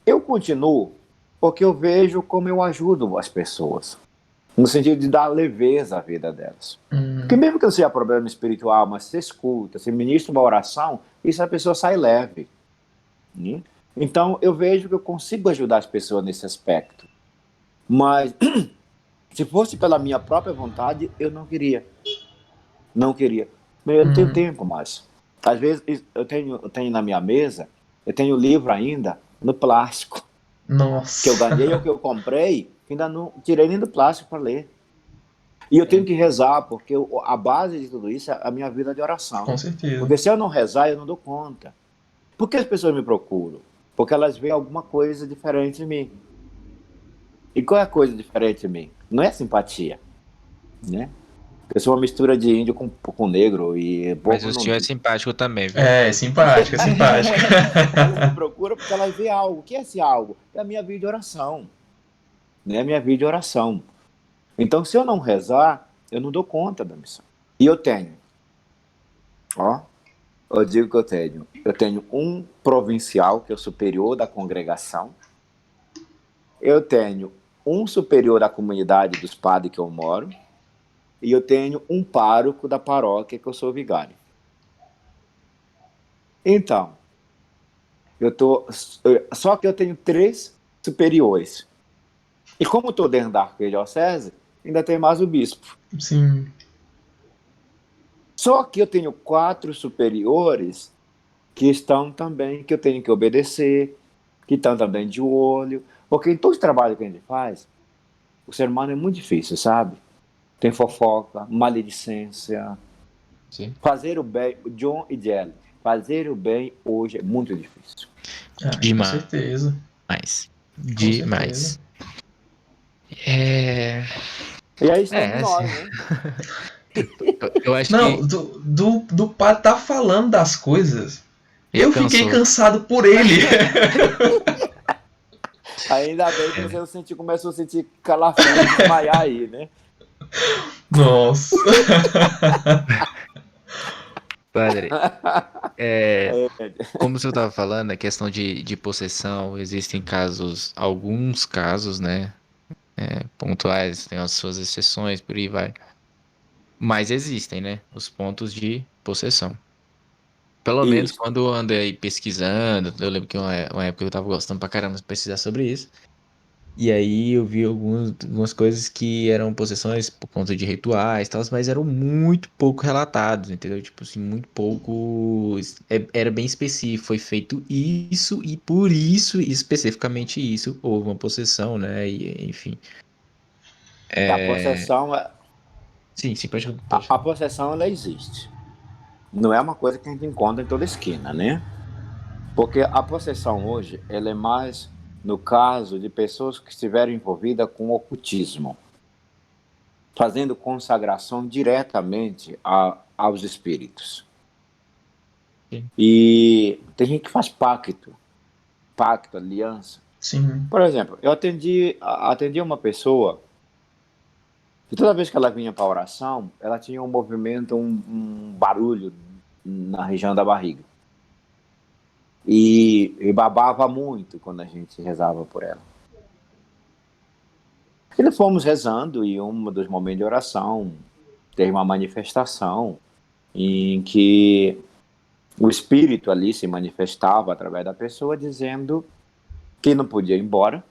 eu continuo porque eu vejo como eu ajudo as pessoas, no sentido de dar leveza à vida delas. Porque Hum, mesmo que não seja problema espiritual, mas você escuta, você ministra uma oração, isso a pessoa sai leve. Né? Então eu vejo que eu consigo ajudar as pessoas nesse aspecto. Mas se fosse pela minha própria vontade, eu não queria. Não queria. Eu não tenho hum. tempo mais. Às vezes eu tenho na minha mesa, eu tenho livro ainda no plástico, que eu Nossa, ganhei ou que eu comprei, que ainda não tirei nem do plástico para ler. E eu tenho que rezar, porque a base de tudo isso é a minha vida de com oração. certeza. Porque se eu não rezar, eu não dou conta. Por que as pessoas me procuram? Porque elas veem alguma coisa diferente em mim. E qual é a coisa diferente em mim? Não é simpatia, né? Eu sou uma mistura de índio com negro e Mas povo o não. senhor é simpático também, viu? É, simpática, simpática. Elas me procuram porque elas veem algo. O que é esse algo? É a minha vida de oração. Né? A minha vida de oração. Então, se eu não rezar, eu não dou conta da missão. E eu tenho, ó, eu digo que eu tenho um provincial, que é o superior da congregação, eu tenho um superior da comunidade dos padres que eu moro, e eu tenho um pároco da paróquia que eu sou vigário. Então, só que eu tenho 3 superiores. E como estou dentro da arquidiocese, ainda tem mais o bispo. Sim. Só que eu tenho 4 superiores que estão também, que eu tenho que obedecer, que estão também de olho. Porque em todo o trabalho que a gente faz, o ser humano é muito difícil, sabe? Tem fofoca, maledicência. Sim. Fazer o bem, John e Jelly, fazer o bem hoje é muito difícil. Ah, com Demais. certeza. Com certeza. Demais. É. E aí estamos Assim. nós, né? Eu acho Não, que do padre tá falando das coisas. ele Eu fiquei cansou. cansado por ele. Ainda bem que você começou a sentir calafrio e desmaiar aí, né? Nossa. Padre, como o senhor estava falando, a questão de possessão, existem casos, alguns casos, né? Pontuais, tem as suas exceções, por aí vai. Mas existem, né? Os pontos de possessão. Pelo menos Isso. quando eu andei pesquisando, eu lembro que uma época eu tava gostando pra caramba de pesquisar sobre isso. E aí eu vi algumas coisas que eram possessões por conta de rituais e tal, mas eram muito pouco relatados, entendeu? Tipo assim, muito pouco. Era bem específico, foi feito isso e por isso, especificamente isso, houve uma possessão, né? E, enfim. A É... possessão, Sim, sim, pode a falar. possessão ela existe. Não é uma coisa que a gente encontra em toda esquina, né? Porque a possessão hoje, ela é mais no caso de pessoas que estiveram envolvidas com ocultismo, fazendo consagração diretamente aos espíritos. Sim. E tem gente que faz pacto, aliança. Sim. Por exemplo, eu atendi uma pessoa que toda vez que ela vinha para a oração, ela tinha um movimento, um barulho na região da barriga. E babava muito quando a gente rezava por ela. E fomos rezando e um dos momentos de oração teve uma manifestação em que o espírito ali se manifestava através da pessoa dizendo que não podia ir embora,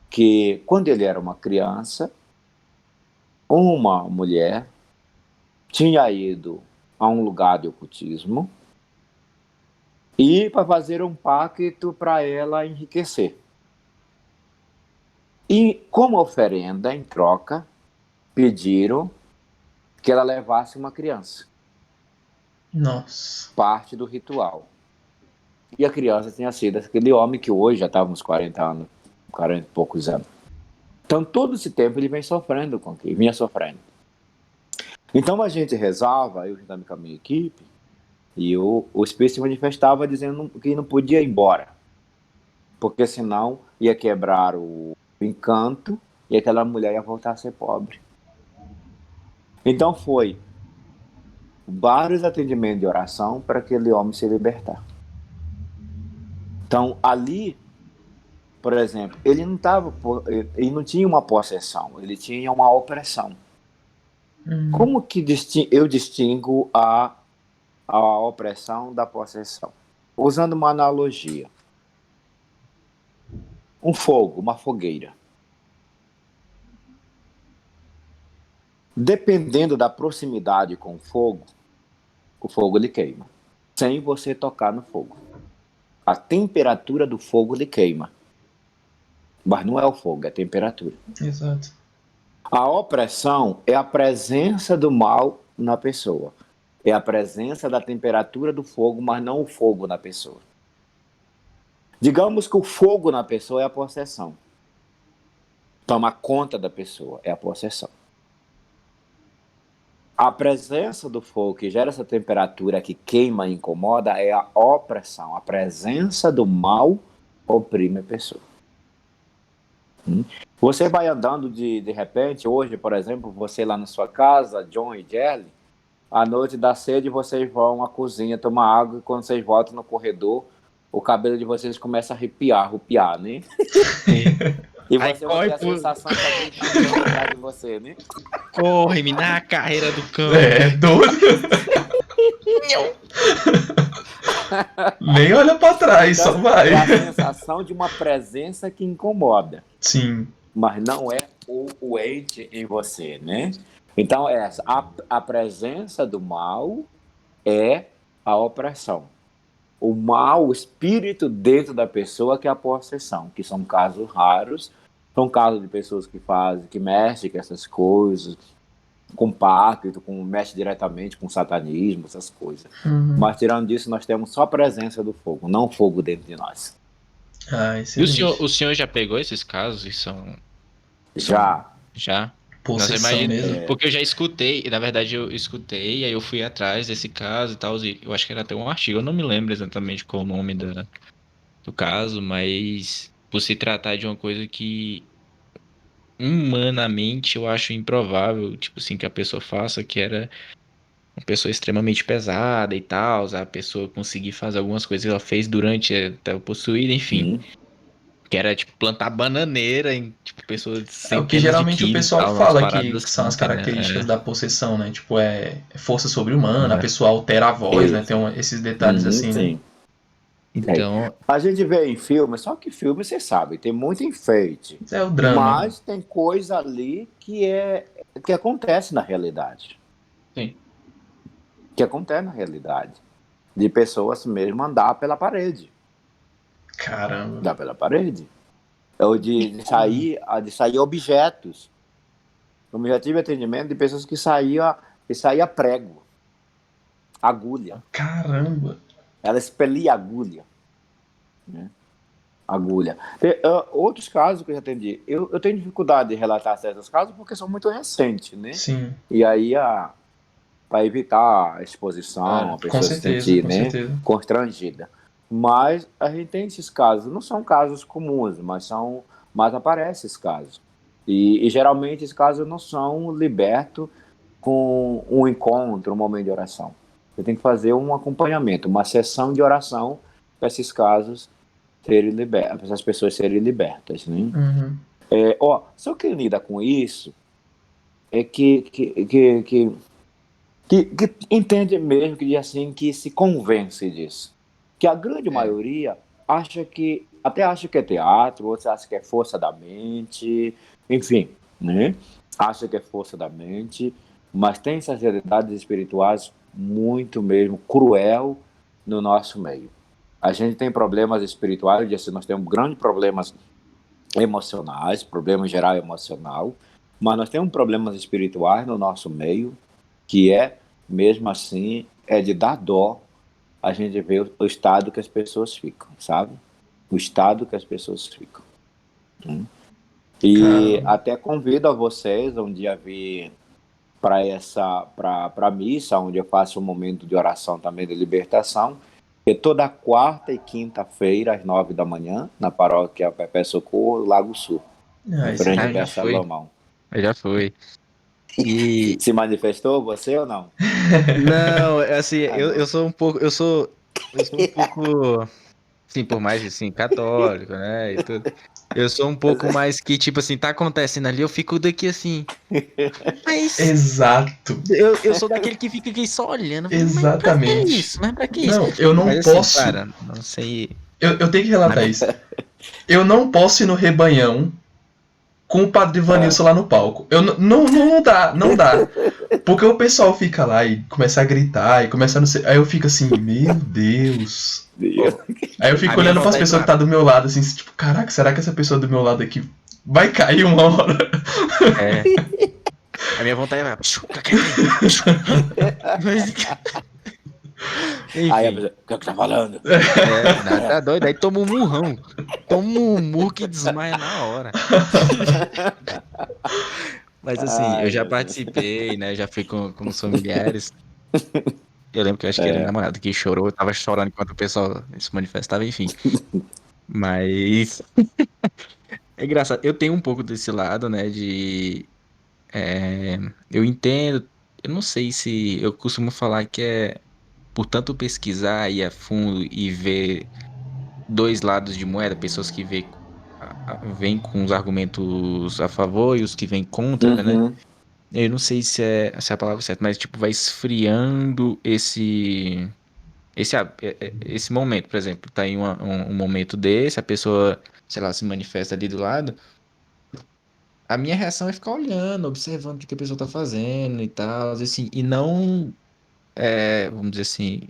que quando ele era uma criança, uma mulher tinha ido a um lugar de ocultismo e para fazer um pacto para ela enriquecer. E como oferenda, em troca, pediram que ela levasse uma criança, Nossa. parte do ritual. E a criança tinha sido aquele homem que hoje já estava uns 40 anos, 40 e poucos anos. Então, todo esse tempo ele vem sofrendo com aquilo, vinha sofrendo. Então, a gente rezava, eu juntamente com a minha equipe, e o Espírito se manifestava dizendo que não podia ir embora, porque senão ia quebrar o encanto e aquela mulher ia voltar a ser pobre. Então, foi vários atendimentos de oração para aquele homem se libertar. Então, ali, por exemplo, ele não tinha uma possessão, ele tinha uma opressão. Como que eu distingo a opressão da possessão? Usando uma analogia. Um fogo, uma fogueira. Dependendo da proximidade com o fogo lhe queima, sem você tocar no fogo. A temperatura do fogo lhe queima. Mas não é o fogo, é a temperatura. Exato. A opressão é a presença do mal na pessoa. É a presença da temperatura do fogo, mas não o fogo na pessoa. Digamos que o fogo na pessoa é a possessão. Toma conta da pessoa, é a possessão. A presença do fogo que gera essa temperatura que queima e incomoda é a opressão. A presença do mal oprime a pessoa. Você vai andando de repente, hoje, por exemplo, você lá na sua casa, John e Jelly, à noite dá sede, vocês vão à cozinha tomar água e quando vocês voltam no corredor, o cabelo de vocês começa a arrupiar, né? E você vai ter a sensação que alguém está atrás de você, né? Corre, me dá a carreira do cão. É doido. Nem olha pra trás, só vai. É a sensação de uma presença que incomoda. Sim. Mas não é o ente em você, né? Então, a presença do mal é a opressão. O mal, o espírito dentro da pessoa que é a possessão, que são casos raros, são casos de pessoas que mexem com essas coisas, com pacto, mexe diretamente com satanismo, essas coisas. Mas tirando disso, nós temos só a presença do fogo, não o fogo dentro de nós. E o senhor já pegou esses casos? Já. Possessão Nossa, imagina, mesmo. porque eu já escutei, na verdade eu escutei, aí eu fui atrás desse caso e tal, e eu acho que era até um artigo, eu não me lembro exatamente qual o nome do caso, mas por se tratar de uma coisa que humanamente eu acho improvável, tipo assim, que a pessoa faça, que era uma pessoa extremamente pesada e tal, a pessoa conseguir fazer algumas coisas que ela fez durante até o possuído, enfim. Que era, tipo, plantar bananeira em, tipo, pessoas de É o que centenas de geralmente o quilos e pessoal tal, umas fala paradas que são as assim, né? características da possessão, né? Tipo, é força sobre-humana, a É. pessoa altera a voz, né? Tem esses detalhes assim, né? Sim. Então, A gente vê em filme, só que filme, você sabe, tem muito enfeite. É o drama. Mas tem coisa ali que acontece na realidade. sim. Que acontece na realidade. De pessoas mesmo andar pela parede. Caramba. Andar pela parede. Ou de sair objetos. Eu já tive atendimento de pessoas que saía prego. Agulha. Caramba. Ela expelia agulha. Né? Agulha. Outros casos que eu já atendi, eu tenho dificuldade de relatar certos casos porque são muito recentes, né? Sim. E aí, para evitar a exposição, a pessoa se sentir, né, constrangida. Mas a gente tem esses casos, não são casos comuns, mas aparecem esses casos. E geralmente esses casos não são libertos com um encontro, um momento de oração. Você tem que fazer um acompanhamento, uma sessão de oração para esses casos serem libertos, para essas pessoas serem libertas, né? Se eu quero lidar com isso, é que entende mesmo, que diz assim, que se convence disso. Que a grande maioria acha que é teatro, outros acham que é força da mente, enfim, né? Acha que é força da mente, mas tem essas realidades espirituais muito mesmo cruel no nosso meio. A gente tem problemas espirituais, assim, nós temos grandes problemas emocionais, problema geral emocional, mas nós temos problemas espirituais no nosso meio, que mesmo assim, é de dar dó a gente vê o estado que as pessoas ficam, sabe? O estado que as pessoas ficam. Né? E Caramba. até convido a vocês um dia vir para a missa, onde eu faço um momento de oração também de libertação, que é toda quarta e quinta-feira, às 9 da manhã, na paróquia Pepe Socorro, Lago Sul, Ah, em isso é frente Ah, ao eu bom. já Pé fui. Salomão. Eu já fui. E Se manifestou você ou não? não, assim, Ah, eu não. sou um pouco, eu sou um pouco, assim, por mais assim, católico, né, e tudo. Eu sou um pouco mais que, tipo assim, tá acontecendo ali, eu fico daqui assim. Mas Exato. eu sou daquele que fica aqui só olhando. Mas pra que Exatamente. isso? Mas pra que isso? Não, eu não Mas assim, posso. claro, não sei. Eu tenho que relatar Mas, isso. Eu não posso ir no rebanhão com o Padre Ah, Vanilson lá no palco. Eu não dá, não dá. Porque o pessoal fica lá e começa a gritar e começa a não sei. Aí eu fico assim, meu Deus. Deus. Aí eu a fico minha olhando pras vontade, pessoas que tá claro. do meu lado, assim, tipo, caraca, será que essa pessoa do meu lado aqui vai cair uma hora? É, a minha vontade é. Fica quieto aí. Mas, Aí a enfim. pessoa, o que é que tá falando? Não, tá doido. Aí toma um murrão. Toma um murro que desmaia na hora. Mas assim, eu Ai, já meu Deus. participei, né? Já fui com os familiares. Eu lembro que eu acho que era minha É. namorada que chorou, eu tava chorando enquanto o pessoal se manifestava, enfim. Mas é engraçado, eu tenho um pouco desse lado, né? é, eu entendo, eu não sei se eu costumo falar que é por tanto pesquisar e ir a fundo e ver dois lados de moeda, pessoas que vêm com os argumentos a favor e os que vêm contra, né? Uhum, Eu não sei se é a palavra certa, mas tipo, vai esfriando esse momento, por exemplo, tá em um momento desse, a pessoa, sei lá, se manifesta ali do lado, a minha reação é ficar olhando, observando o que a pessoa tá fazendo e tal, assim, e não, vamos dizer assim,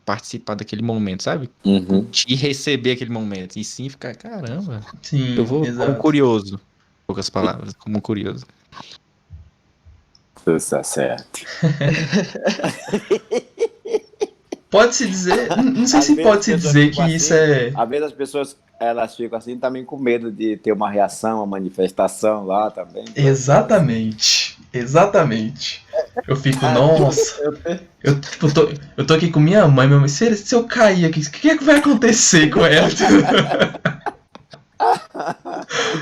participar daquele momento, sabe? uhum. Curtir e receber aquele momento, e sim ficar, caramba, eu Sim, vou como exato. curioso, poucas palavras, como curioso. Tudo está certo. Pode-se dizer. Não sei Às se vezes as pode-se pessoas dizer ficam que isso assim, é. às vezes as pessoas elas ficam assim também com medo de ter uma reação, uma manifestação lá também, então fica assim. Exatamente. Exatamente. Eu fico, Ah, nossa. Tipo, eu tô aqui com minha mãe, se eu cair aqui, o que é que vai acontecer com ela?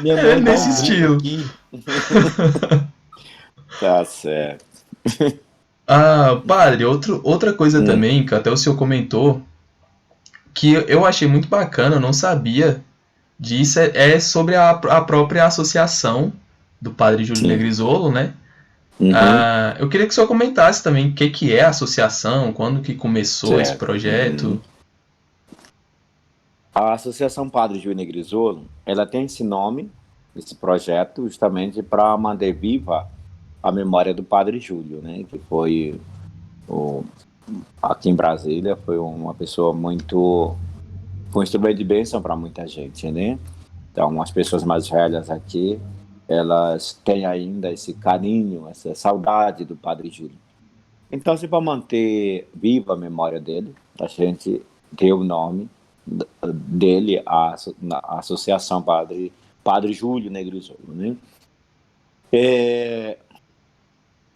Minha É mãe dá nesse um grito estilo. aqui. tá certo. Ah, padre, outra coisa Hum, também, que até o senhor comentou, que eu achei muito bacana, eu não sabia disso, é sobre a própria associação do padre Júlio sim. Negrisolo, né? Uhum, Ah, eu queria que o senhor comentasse também o que é a associação, quando que começou esse certo. projeto. A Associação Padre Júlio Negrisolo, ela tem esse nome, esse projeto, justamente para manter viva a memória do Padre Júlio, né? Que foi o, aqui em Brasília foi uma pessoa muito, foi um instrumento de bênção para muita gente, né? Então, as pessoas mais velhas aqui, elas têm ainda esse carinho, essa saudade do Padre Júlio. Então, se para manter viva a memória dele, a gente deu o nome dele à Associação Padre Júlio Negrisolo, né?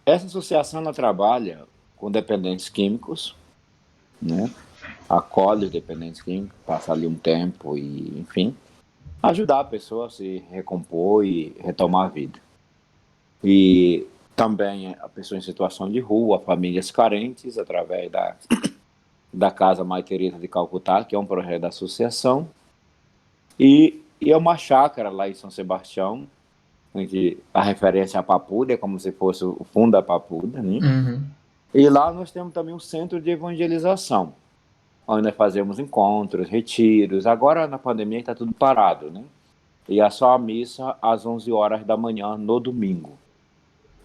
Essa associação ela trabalha com dependentes químicos, né? Acolhe os dependentes químicos, passa ali um tempo e, enfim, ajudar a pessoa a se recompor e retomar a vida. E também a pessoa em situação de rua, famílias carentes, através da Casa Mãe Teresa de Calcutá, que é um projeto da associação, e é uma chácara lá em São Sebastião, onde a referência à Papuda é como se fosse o fundo da Papuda, né? Uhum. E lá nós temos também um centro de evangelização, onde nós fazemos encontros, retiros. Agora, na pandemia, está tudo parado, né? E é só a missa às 11 horas da manhã no domingo.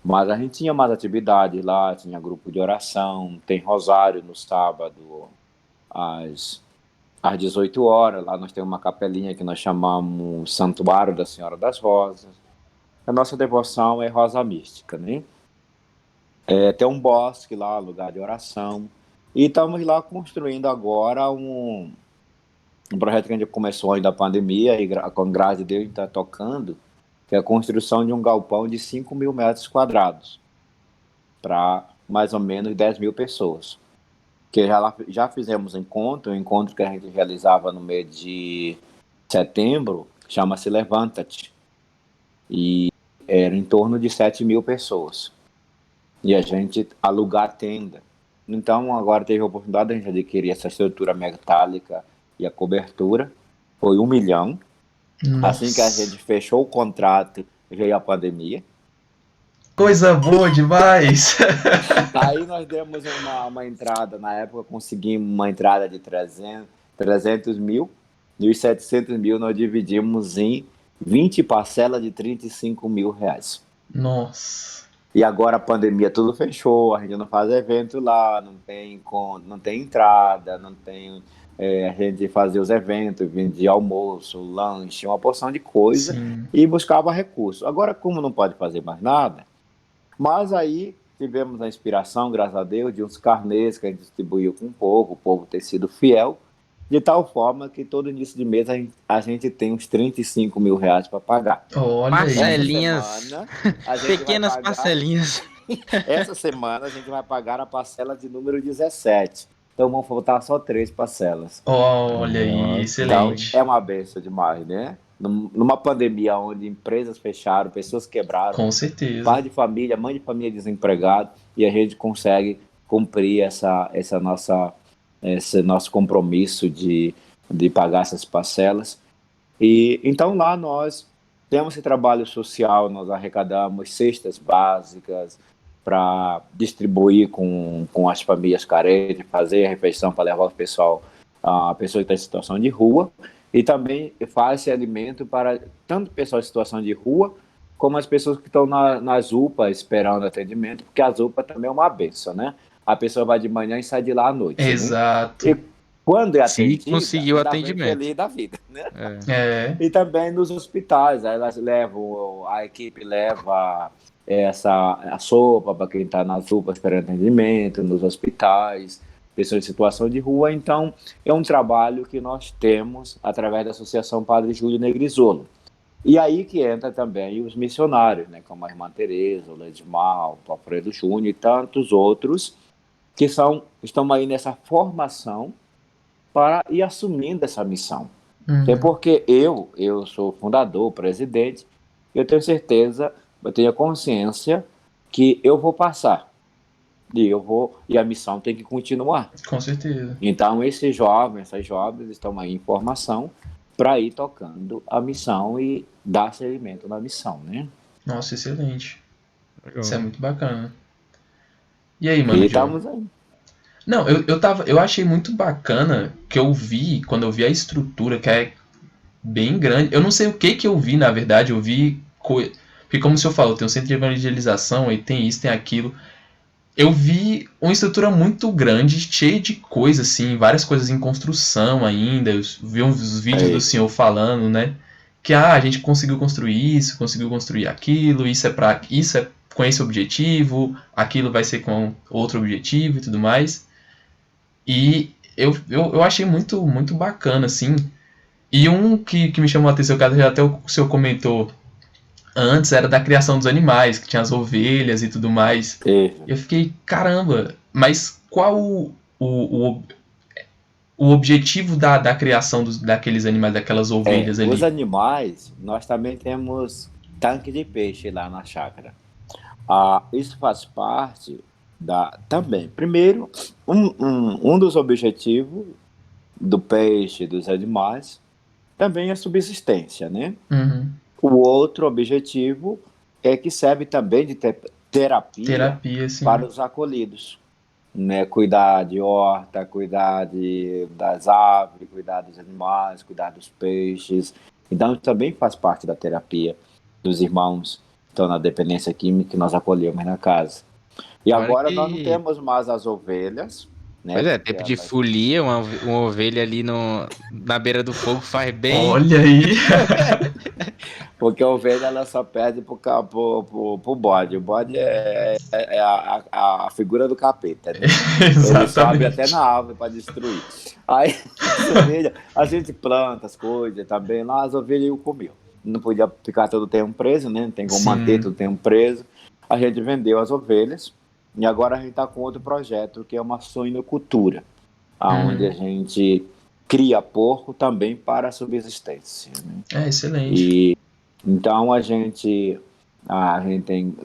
Mas a gente tinha mais atividades lá, tinha grupo de oração, tem rosário no sábado às 18 horas. Lá nós temos uma capelinha que nós chamamos Santuário da Senhora das Rosas. A nossa devoção é Rosa Mística, né? Tem um bosque lá, lugar de oração. E estamos lá construindo agora um projeto que a gente começou antes da pandemia e com graças a Deus a gente está tocando, que é a construção de um galpão de 5 mil metros quadrados para mais ou menos 10 mil pessoas. Que já fizemos um encontro que a gente realizava no mês de setembro, chama-se Levanta-te, e era em torno de 7 mil pessoas. E a gente alugar tenda. Então, agora teve a oportunidade de a gente adquirir essa estrutura metálica e a cobertura. Foi 1 milhão. Nossa. Assim que a gente fechou o contrato, veio a pandemia. Coisa boa demais! Aí nós demos uma entrada, na época conseguimos uma entrada de 300 mil. E os 700 mil nós dividimos em 20 parcelas de 35 mil reais. Nossa. E agora a pandemia tudo fechou, a gente não faz evento lá, não tem entrada, não tem a gente fazia os eventos, vendia almoço, lanche, uma porção de coisa. Sim. E buscava recursos. Agora, como não pode fazer mais nada, mas aí tivemos a inspiração, graças a Deus, de uns carnês que a gente distribuiu com o povo ter sido fiel, de tal forma que todo início de mês a gente tem uns 35 mil reais para pagar. Olha aí. Parcelinhas, pequenas parcelinhas. Essa semana a gente vai pagar a parcela de número 17. Então vão faltar só 3 parcelas. Olha aí, Então, excelente. é uma benção demais, né? Numa pandemia onde empresas fecharam, pessoas quebraram, Com certeza. pai de família, mãe de família desempregado, e a gente consegue cumprir esse nosso compromisso de pagar essas parcelas. E então lá nós temos esse trabalho social, nós arrecadamos cestas básicas para distribuir com as famílias carentes, fazer a refeição para levar o pessoal, a pessoa que está em situação de rua, e também faz esse alimento para tanto pessoal em situação de rua, como as pessoas que estão nas UPA esperando atendimento, porque as UPA também é uma benção, né? A pessoa vai de manhã e sai de lá à noite. Exato. Né? E quando é Se atendida, conseguiu tá bem atendimento. feliz da vida, né? É. E também nos hospitais, aí elas levam, a equipe leva a sopa para quem está nas UPA esperando atendimento, nos hospitais, pessoas em situação de rua. Então, é um trabalho que nós temos através da Associação Padre Júlio Negrisolo. E aí que entra também os missionários, né, como a Irmã Teresa, o Ledmar, o Alfredo Júnior e tantos outros que estão aí nessa formação para ir assumindo essa missão. É porque eu sou fundador, presidente, eu tenho certeza, eu tenho a consciência que eu vou passar. E a missão tem que continuar. Com certeza. Então, esses jovens, essas jovens estão aí em formação para ir tocando a missão e dar seguimento na missão, né? Nossa, excelente. Legal. Isso é muito bacana. E aí, mano? E estamos aí. Não, eu achei muito bacana que eu vi, quando eu vi a estrutura, que é bem grande. Eu não sei o que eu vi, na verdade, eu vi. Porque, como o senhor falou, tem um centro de evangelização, aí tem isso, tem aquilo. Eu vi uma estrutura muito grande, cheia de coisas, assim, várias coisas em construção ainda. Eu vi uns vídeos do senhor falando, né? Que a gente conseguiu construir isso, conseguiu construir aquilo, isso é com esse objetivo, aquilo vai ser com outro objetivo e tudo mais. E eu achei muito, muito bacana, assim. E um que me chamou a atenção, que até o senhor comentou antes, era da criação dos animais, que tinha as ovelhas e tudo mais. Eu fiquei, caramba, mas qual o objetivo da criação daqueles animais, daquelas ovelhas ali? Os animais, nós também temos tanque de peixe lá na chácara. Isso faz parte também. Primeiro, um dos objetivos do peixe, dos animais, também é a subsistência, né? Uhum. O outro objetivo é que serve também de terapia sim. para os acolhidos. Né? Cuidar de horta, cuidar das aves, cuidar dos animais, cuidar dos peixes. Então, isso também faz parte da terapia dos irmãos que estão na dependência química que nós acolhemos na casa. E agora nós não temos mais as ovelhas. Né? Pois é, tempo de folia, uma ovelha ali na beira do fogo faz bem. Olha aí! Porque a ovelha ela só perde pro bode. O bode é a figura do capeta, né? Ele sobe até Exatamente. na árvore para destruir. Aí as ovelhas, a gente planta as coisas também lá, as ovelhas iam comer. Não podia ficar todo o tempo preso, né? Não tem como manter todo Sim. o tempo preso. A gente vendeu as ovelhas e agora a gente está com outro projeto que é uma suinocultura, aonde a Uhum. gente cria porco também para a subsistência, né? É excelente. E então a gente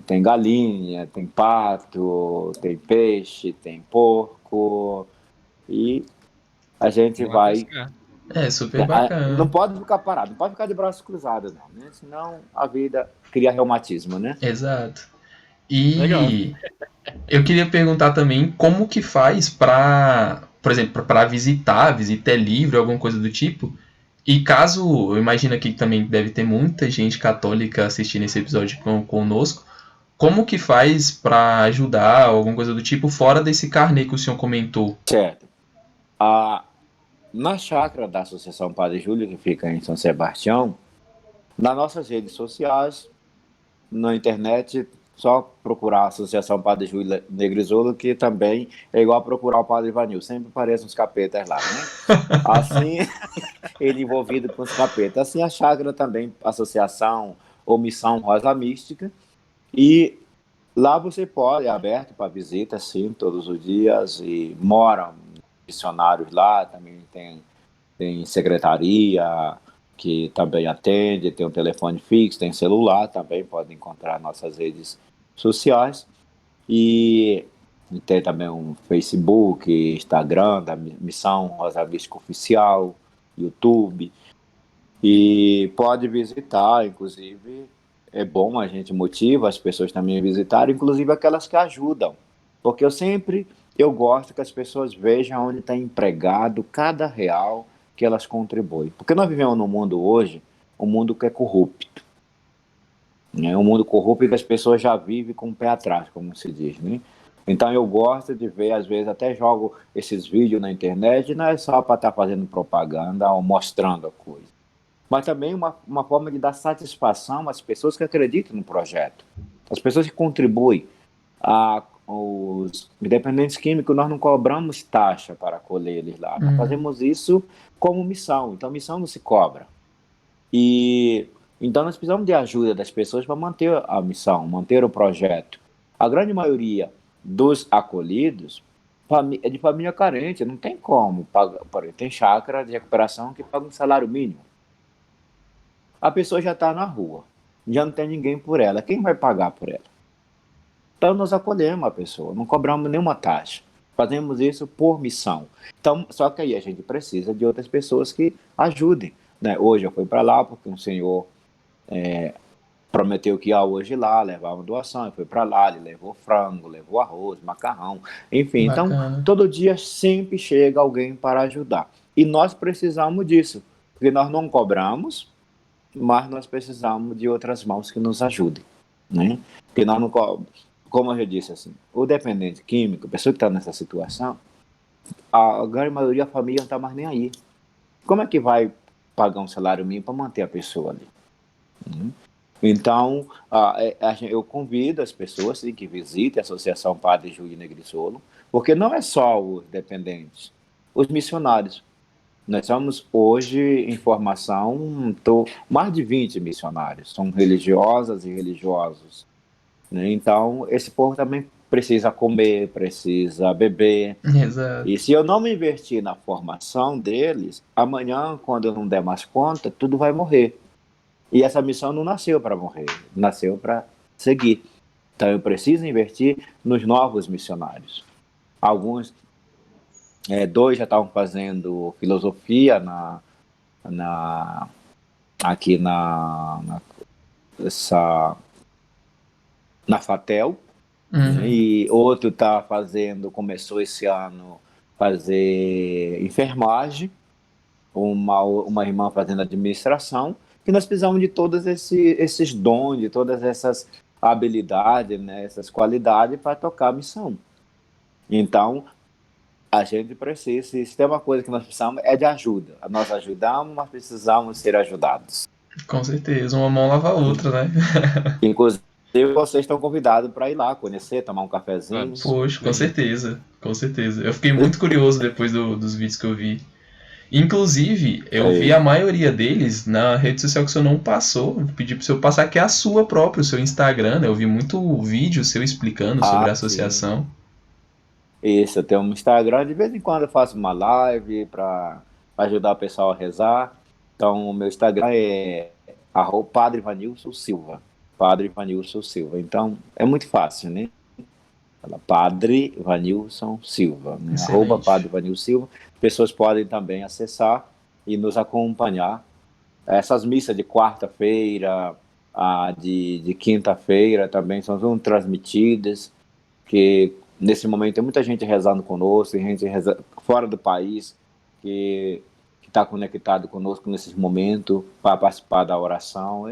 tem galinha, tem pato, tem peixe, tem porco e a gente Vou vai. arriscar. É super Não bacana. pode ficar parado, não pode ficar de braços cruzados, não, né? Senão a vida cria reumatismo, né? Exato. Legal. E eu queria perguntar também como que faz para, por exemplo, para visitar, visita é livre, alguma coisa do tipo. E caso, eu imagino aqui que também deve ter muita gente católica assistindo esse episódio conosco, como que faz para ajudar, alguma coisa do tipo, fora desse carnê que o senhor comentou? Certo. A, Na chácara da Associação Padre Júlio, que fica em São Sebastião, nas nossas redes sociais, na internet, só procurar a Associação Padre Júlio Negrisolo, que também é igual a procurar o Padre Ivanil, sempre aparecem uns capetas lá, né? Assim, ele envolvido com os capetas. Assim, a chácara também, associação ou missão Rosa Mística, e lá você pode, é aberto para visita, sim, todos os dias, e moram missionários lá, também tem secretaria que também atende, tem um telefone fixo, tem celular também, pode encontrar nossas redes sociais. E tem também um Facebook, Instagram da Missão Rosa Mística Oficial, YouTube. E pode visitar, inclusive, é bom, a gente motiva as pessoas também a visitar, inclusive aquelas que ajudam. Porque eu gosto que as pessoas vejam onde está empregado cada real que elas contribuem. Porque nós vivemos num mundo hoje, um mundo que é corrupto. Né? Um mundo corrupto que as pessoas já vivem com o pé atrás, como se diz, né? Então eu gosto de ver, às vezes até jogo esses vídeos na internet, não é só para estar fazendo propaganda ou mostrando a coisa, mas também uma forma de dar satisfação às pessoas que acreditam no projeto, as pessoas que contribuem. Os independentes químicos, nós não cobramos taxa para acolher eles lá, nós Hum, fazemos isso como missão, então missão não se cobra. E então nós precisamos de ajuda das pessoas para manter a missão, manter o projeto. A grande maioria dos acolhidos é de família carente, não tem como pagar, tem chácara de recuperação que paga um salário mínimo. A pessoa já está na rua, já não tem ninguém por ela. Quem vai pagar por ela? Então nós acolhemos a pessoa, não cobramos nenhuma taxa. Fazemos isso por missão. Então, só que aí a gente precisa de outras pessoas que ajudem. Né? Hoje eu fui para lá porque um senhor prometeu que ia hoje lá, levar uma doação, eu fui para lá, ele levou frango, levou arroz, macarrão, enfim. Então, bacana. todo dia sempre chega alguém para ajudar. E nós precisamos disso, porque nós não cobramos, mas nós precisamos de outras mãos que nos ajudem, né? Porque nós não cobramos. Como eu já disse, assim, o dependente químico, a pessoa que está nessa situação, a grande maioria da família não está mais nem aí. Como é que vai pagar um salário mínimo para manter a pessoa ali? Né? Então, eu convido as pessoas sim, que visitem a Associação Padre Júlio Negrisolo, porque não é só os dependentes, os missionários. Nós somos hoje, em formação, mais de 20 missionários, são religiosas e religiosos. Né? Então, esse povo também precisa comer, precisa beber. E Exato. se eu não me investir na formação deles, amanhã, quando eu não der mais conta, tudo vai morrer. E essa missão não nasceu para morrer, nasceu para seguir. Então eu preciso investir nos novos missionários. Alguns, dois já estavam fazendo filosofia na, aqui essa, na FATEL, né? Uhum. E outro começou esse ano fazer enfermagem, uma irmã fazendo administração, que nós precisamos de todos esses dons, de todas essas habilidades, né, essas qualidades para tocar a missão. Então, a gente precisa, se tem uma coisa que nós precisamos, é de ajuda. Nós ajudamos, mas precisamos ser ajudados. Com certeza, uma mão lava a outra, né? Inclusive, vocês estão convidados para ir lá conhecer, tomar um cafezinho. Vamos. Poxa, com Aí. certeza, com certeza. Eu fiquei muito curioso depois dos vídeos que eu vi. Inclusive, eu vi É, a maioria deles na rede social que o senhor não passou. Eu pedi pro senhor passar, que é a sua própria, o seu Instagram, né? Eu vi muito vídeo seu explicando sobre a sim. associação. Isso, eu tenho um Instagram, de vez em quando eu faço uma live para ajudar o pessoal a rezar. Então, o meu Instagram é Padre Vanilson Silva. Padre Vanilson Silva. Então, é muito fácil, né? Fala Padre Vanilson Silva, né? Excelente. Padre Vanilson Silva. Pessoas podem também acessar e nos acompanhar. Essas missas de quarta-feira, de quinta-feira também são transmitidas, que nesse momento tem muita gente rezando conosco, tem gente fora do país que está conectado conosco nesse momento para participar da oração.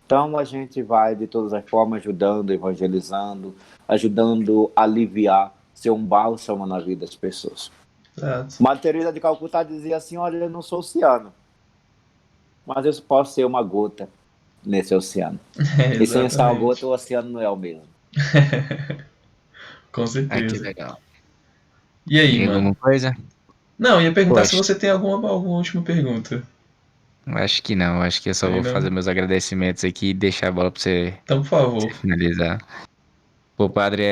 Então a gente vai de todas as formas ajudando, evangelizando, ajudando a aliviar, ser um bálsamo na vida das pessoas. Exato. Madre Teresa de Calcutá dizia assim: olha, eu não sou oceano, mas eu posso ser uma gota nesse oceano. É, E sem essa gota, exatamente. o oceano não é o mesmo. Com Ah, que certeza. legal. E aí, Tem mano? alguma coisa? Não, ia perguntar se Poxa, você tem alguma última pergunta. acho que não. Acho que eu só Tem vou fazer não? meus agradecimentos aqui e deixar a bola pra Então, por você favor. finalizar. Pô, padre,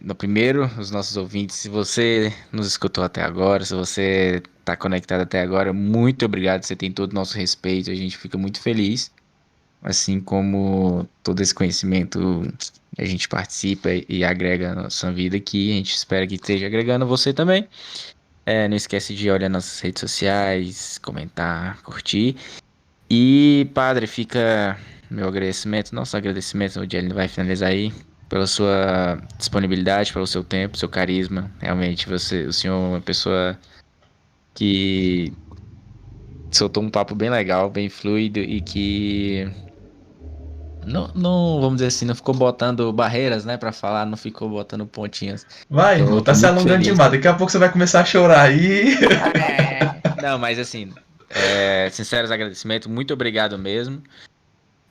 no primeiro, os nossos ouvintes, se você nos escutou até agora, se você tá conectado até agora, muito obrigado. Você tem todo o nosso respeito. A gente fica muito feliz. Assim como todo esse conhecimento a gente participa e agrega na sua vida aqui, a gente espera que esteja agregando você também. Não esquece de olhar nossas redes sociais, comentar, curtir. E, padre, fica meu agradecimento, nosso agradecimento, o Jelly vai finalizar aí, pela sua disponibilidade, pelo seu tempo, seu carisma. Realmente, o senhor é uma pessoa que soltou um papo bem legal, bem fluido e que não, vamos dizer assim, não ficou botando barreiras, né, pra falar, não ficou botando pontinhas. Vai, irmão, tá Tô se muito alongando feliz. demais. Daqui a pouco você vai começar a chorar aí. Não, mas assim, sinceros agradecimentos, muito obrigado mesmo.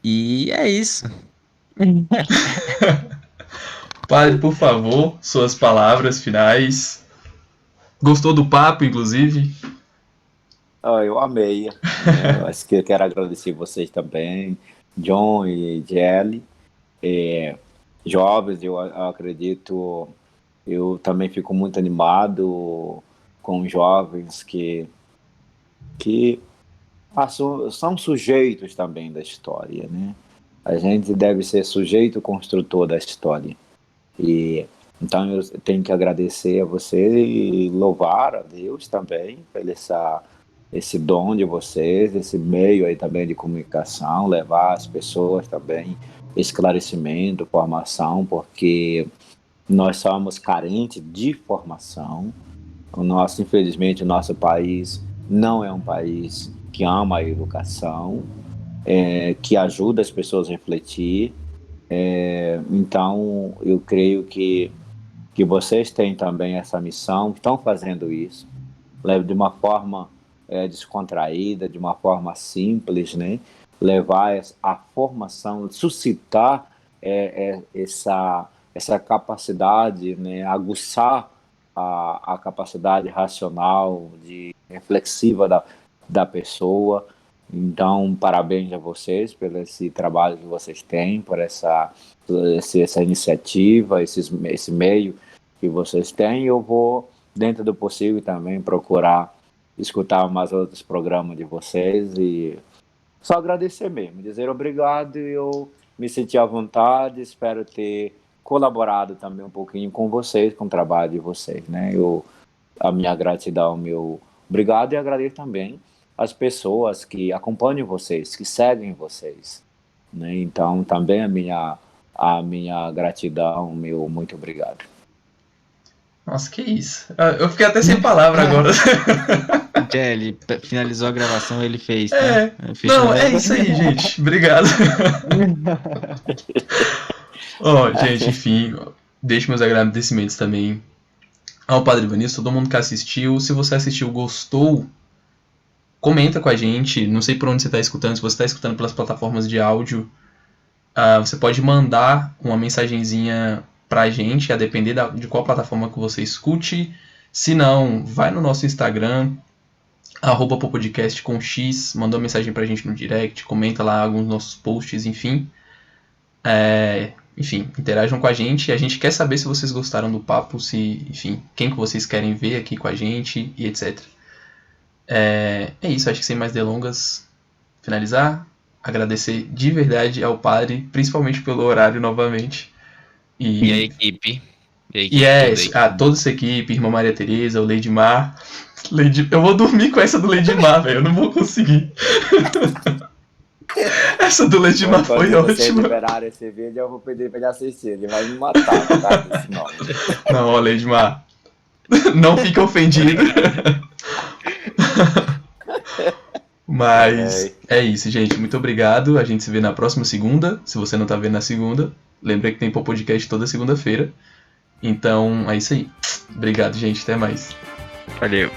E é isso. Padre, por favor, suas palavras finais. Gostou do papo, inclusive? Eu amei, né? Eu acho que eu quero agradecer vocês também, John e Jelly, jovens, eu acredito, eu também fico muito animado com jovens que são sujeitos também da história, né? A gente deve ser sujeito construtor da história. E então eu tenho que agradecer a você e louvar a Deus também pelo esse dom de vocês, esse meio aí também de comunicação, levar as pessoas também esclarecimento, formação, porque nós somos carentes de formação. Infelizmente, o nosso país não é um país que ama a educação, que ajuda as pessoas a refletir. Então, eu creio que vocês têm também essa missão, estão fazendo isso, leve de uma forma descontraída, de uma forma simples, né? Levar a formação, suscitar essa capacidade, né? Aguçar a capacidade racional, reflexiva da pessoa. Então, parabéns a vocês pelo esse trabalho que vocês têm, por essa iniciativa, esse meio que vocês têm. Eu vou, dentro do possível, também procurar escutar mais outros programas de vocês e só agradecer mesmo, dizer obrigado. Eu me senti à vontade, espero ter colaborado também um pouquinho com vocês, com o trabalho de vocês, né? A minha gratidão, meu obrigado, e agradeço também as pessoas que acompanham vocês, que seguem vocês, né? Então, também a minha gratidão, meu muito obrigado. Nossa, que isso. Eu fiquei até sem palavra agora. Jelly, finalizou a gravação, ele fez, tá? É. Fechou. Não, é isso aí, gente. Obrigado. Ó, gente, enfim, deixo meus agradecimentos também ao Padre Vanessa, todo mundo que assistiu. Se você assistiu, gostou comenta com a gente, não sei por onde você está escutando, se você está escutando pelas plataformas de áudio, você pode mandar uma mensagenzinha pra gente, a depender de qual plataforma que você escute. Se não, vai no nosso Instagram, @popodcast com X, manda uma mensagem pra gente no direct, comenta lá alguns dos nossos posts, enfim. Enfim, interajam com a gente. A gente quer saber se vocês gostaram do papo, enfim, quem que vocês querem ver aqui com a gente e etc. É isso, acho que sem mais delongas, finalizar. Agradecer de verdade ao padre, principalmente pelo horário novamente. E a equipe. Toda essa equipe, irmã Maria Tereza, o Leidmar. Eu vou dormir com essa do Leidmar, velho. Eu não vou conseguir. Essa do Leidmar foi ótima. Quando vocês liberarem esse vídeo, eu vou pedir pra ele assistir. Ele vai me matar por causa desse nome. Não, ó, Leidmar. Não fica ofendido. Mas é isso, gente. Muito obrigado. A gente se vê na próxima segunda. Se você não tá vendo na segunda, lembra que tem podcast toda segunda-feira. Então é isso aí. Obrigado, gente. Até mais. Valeu.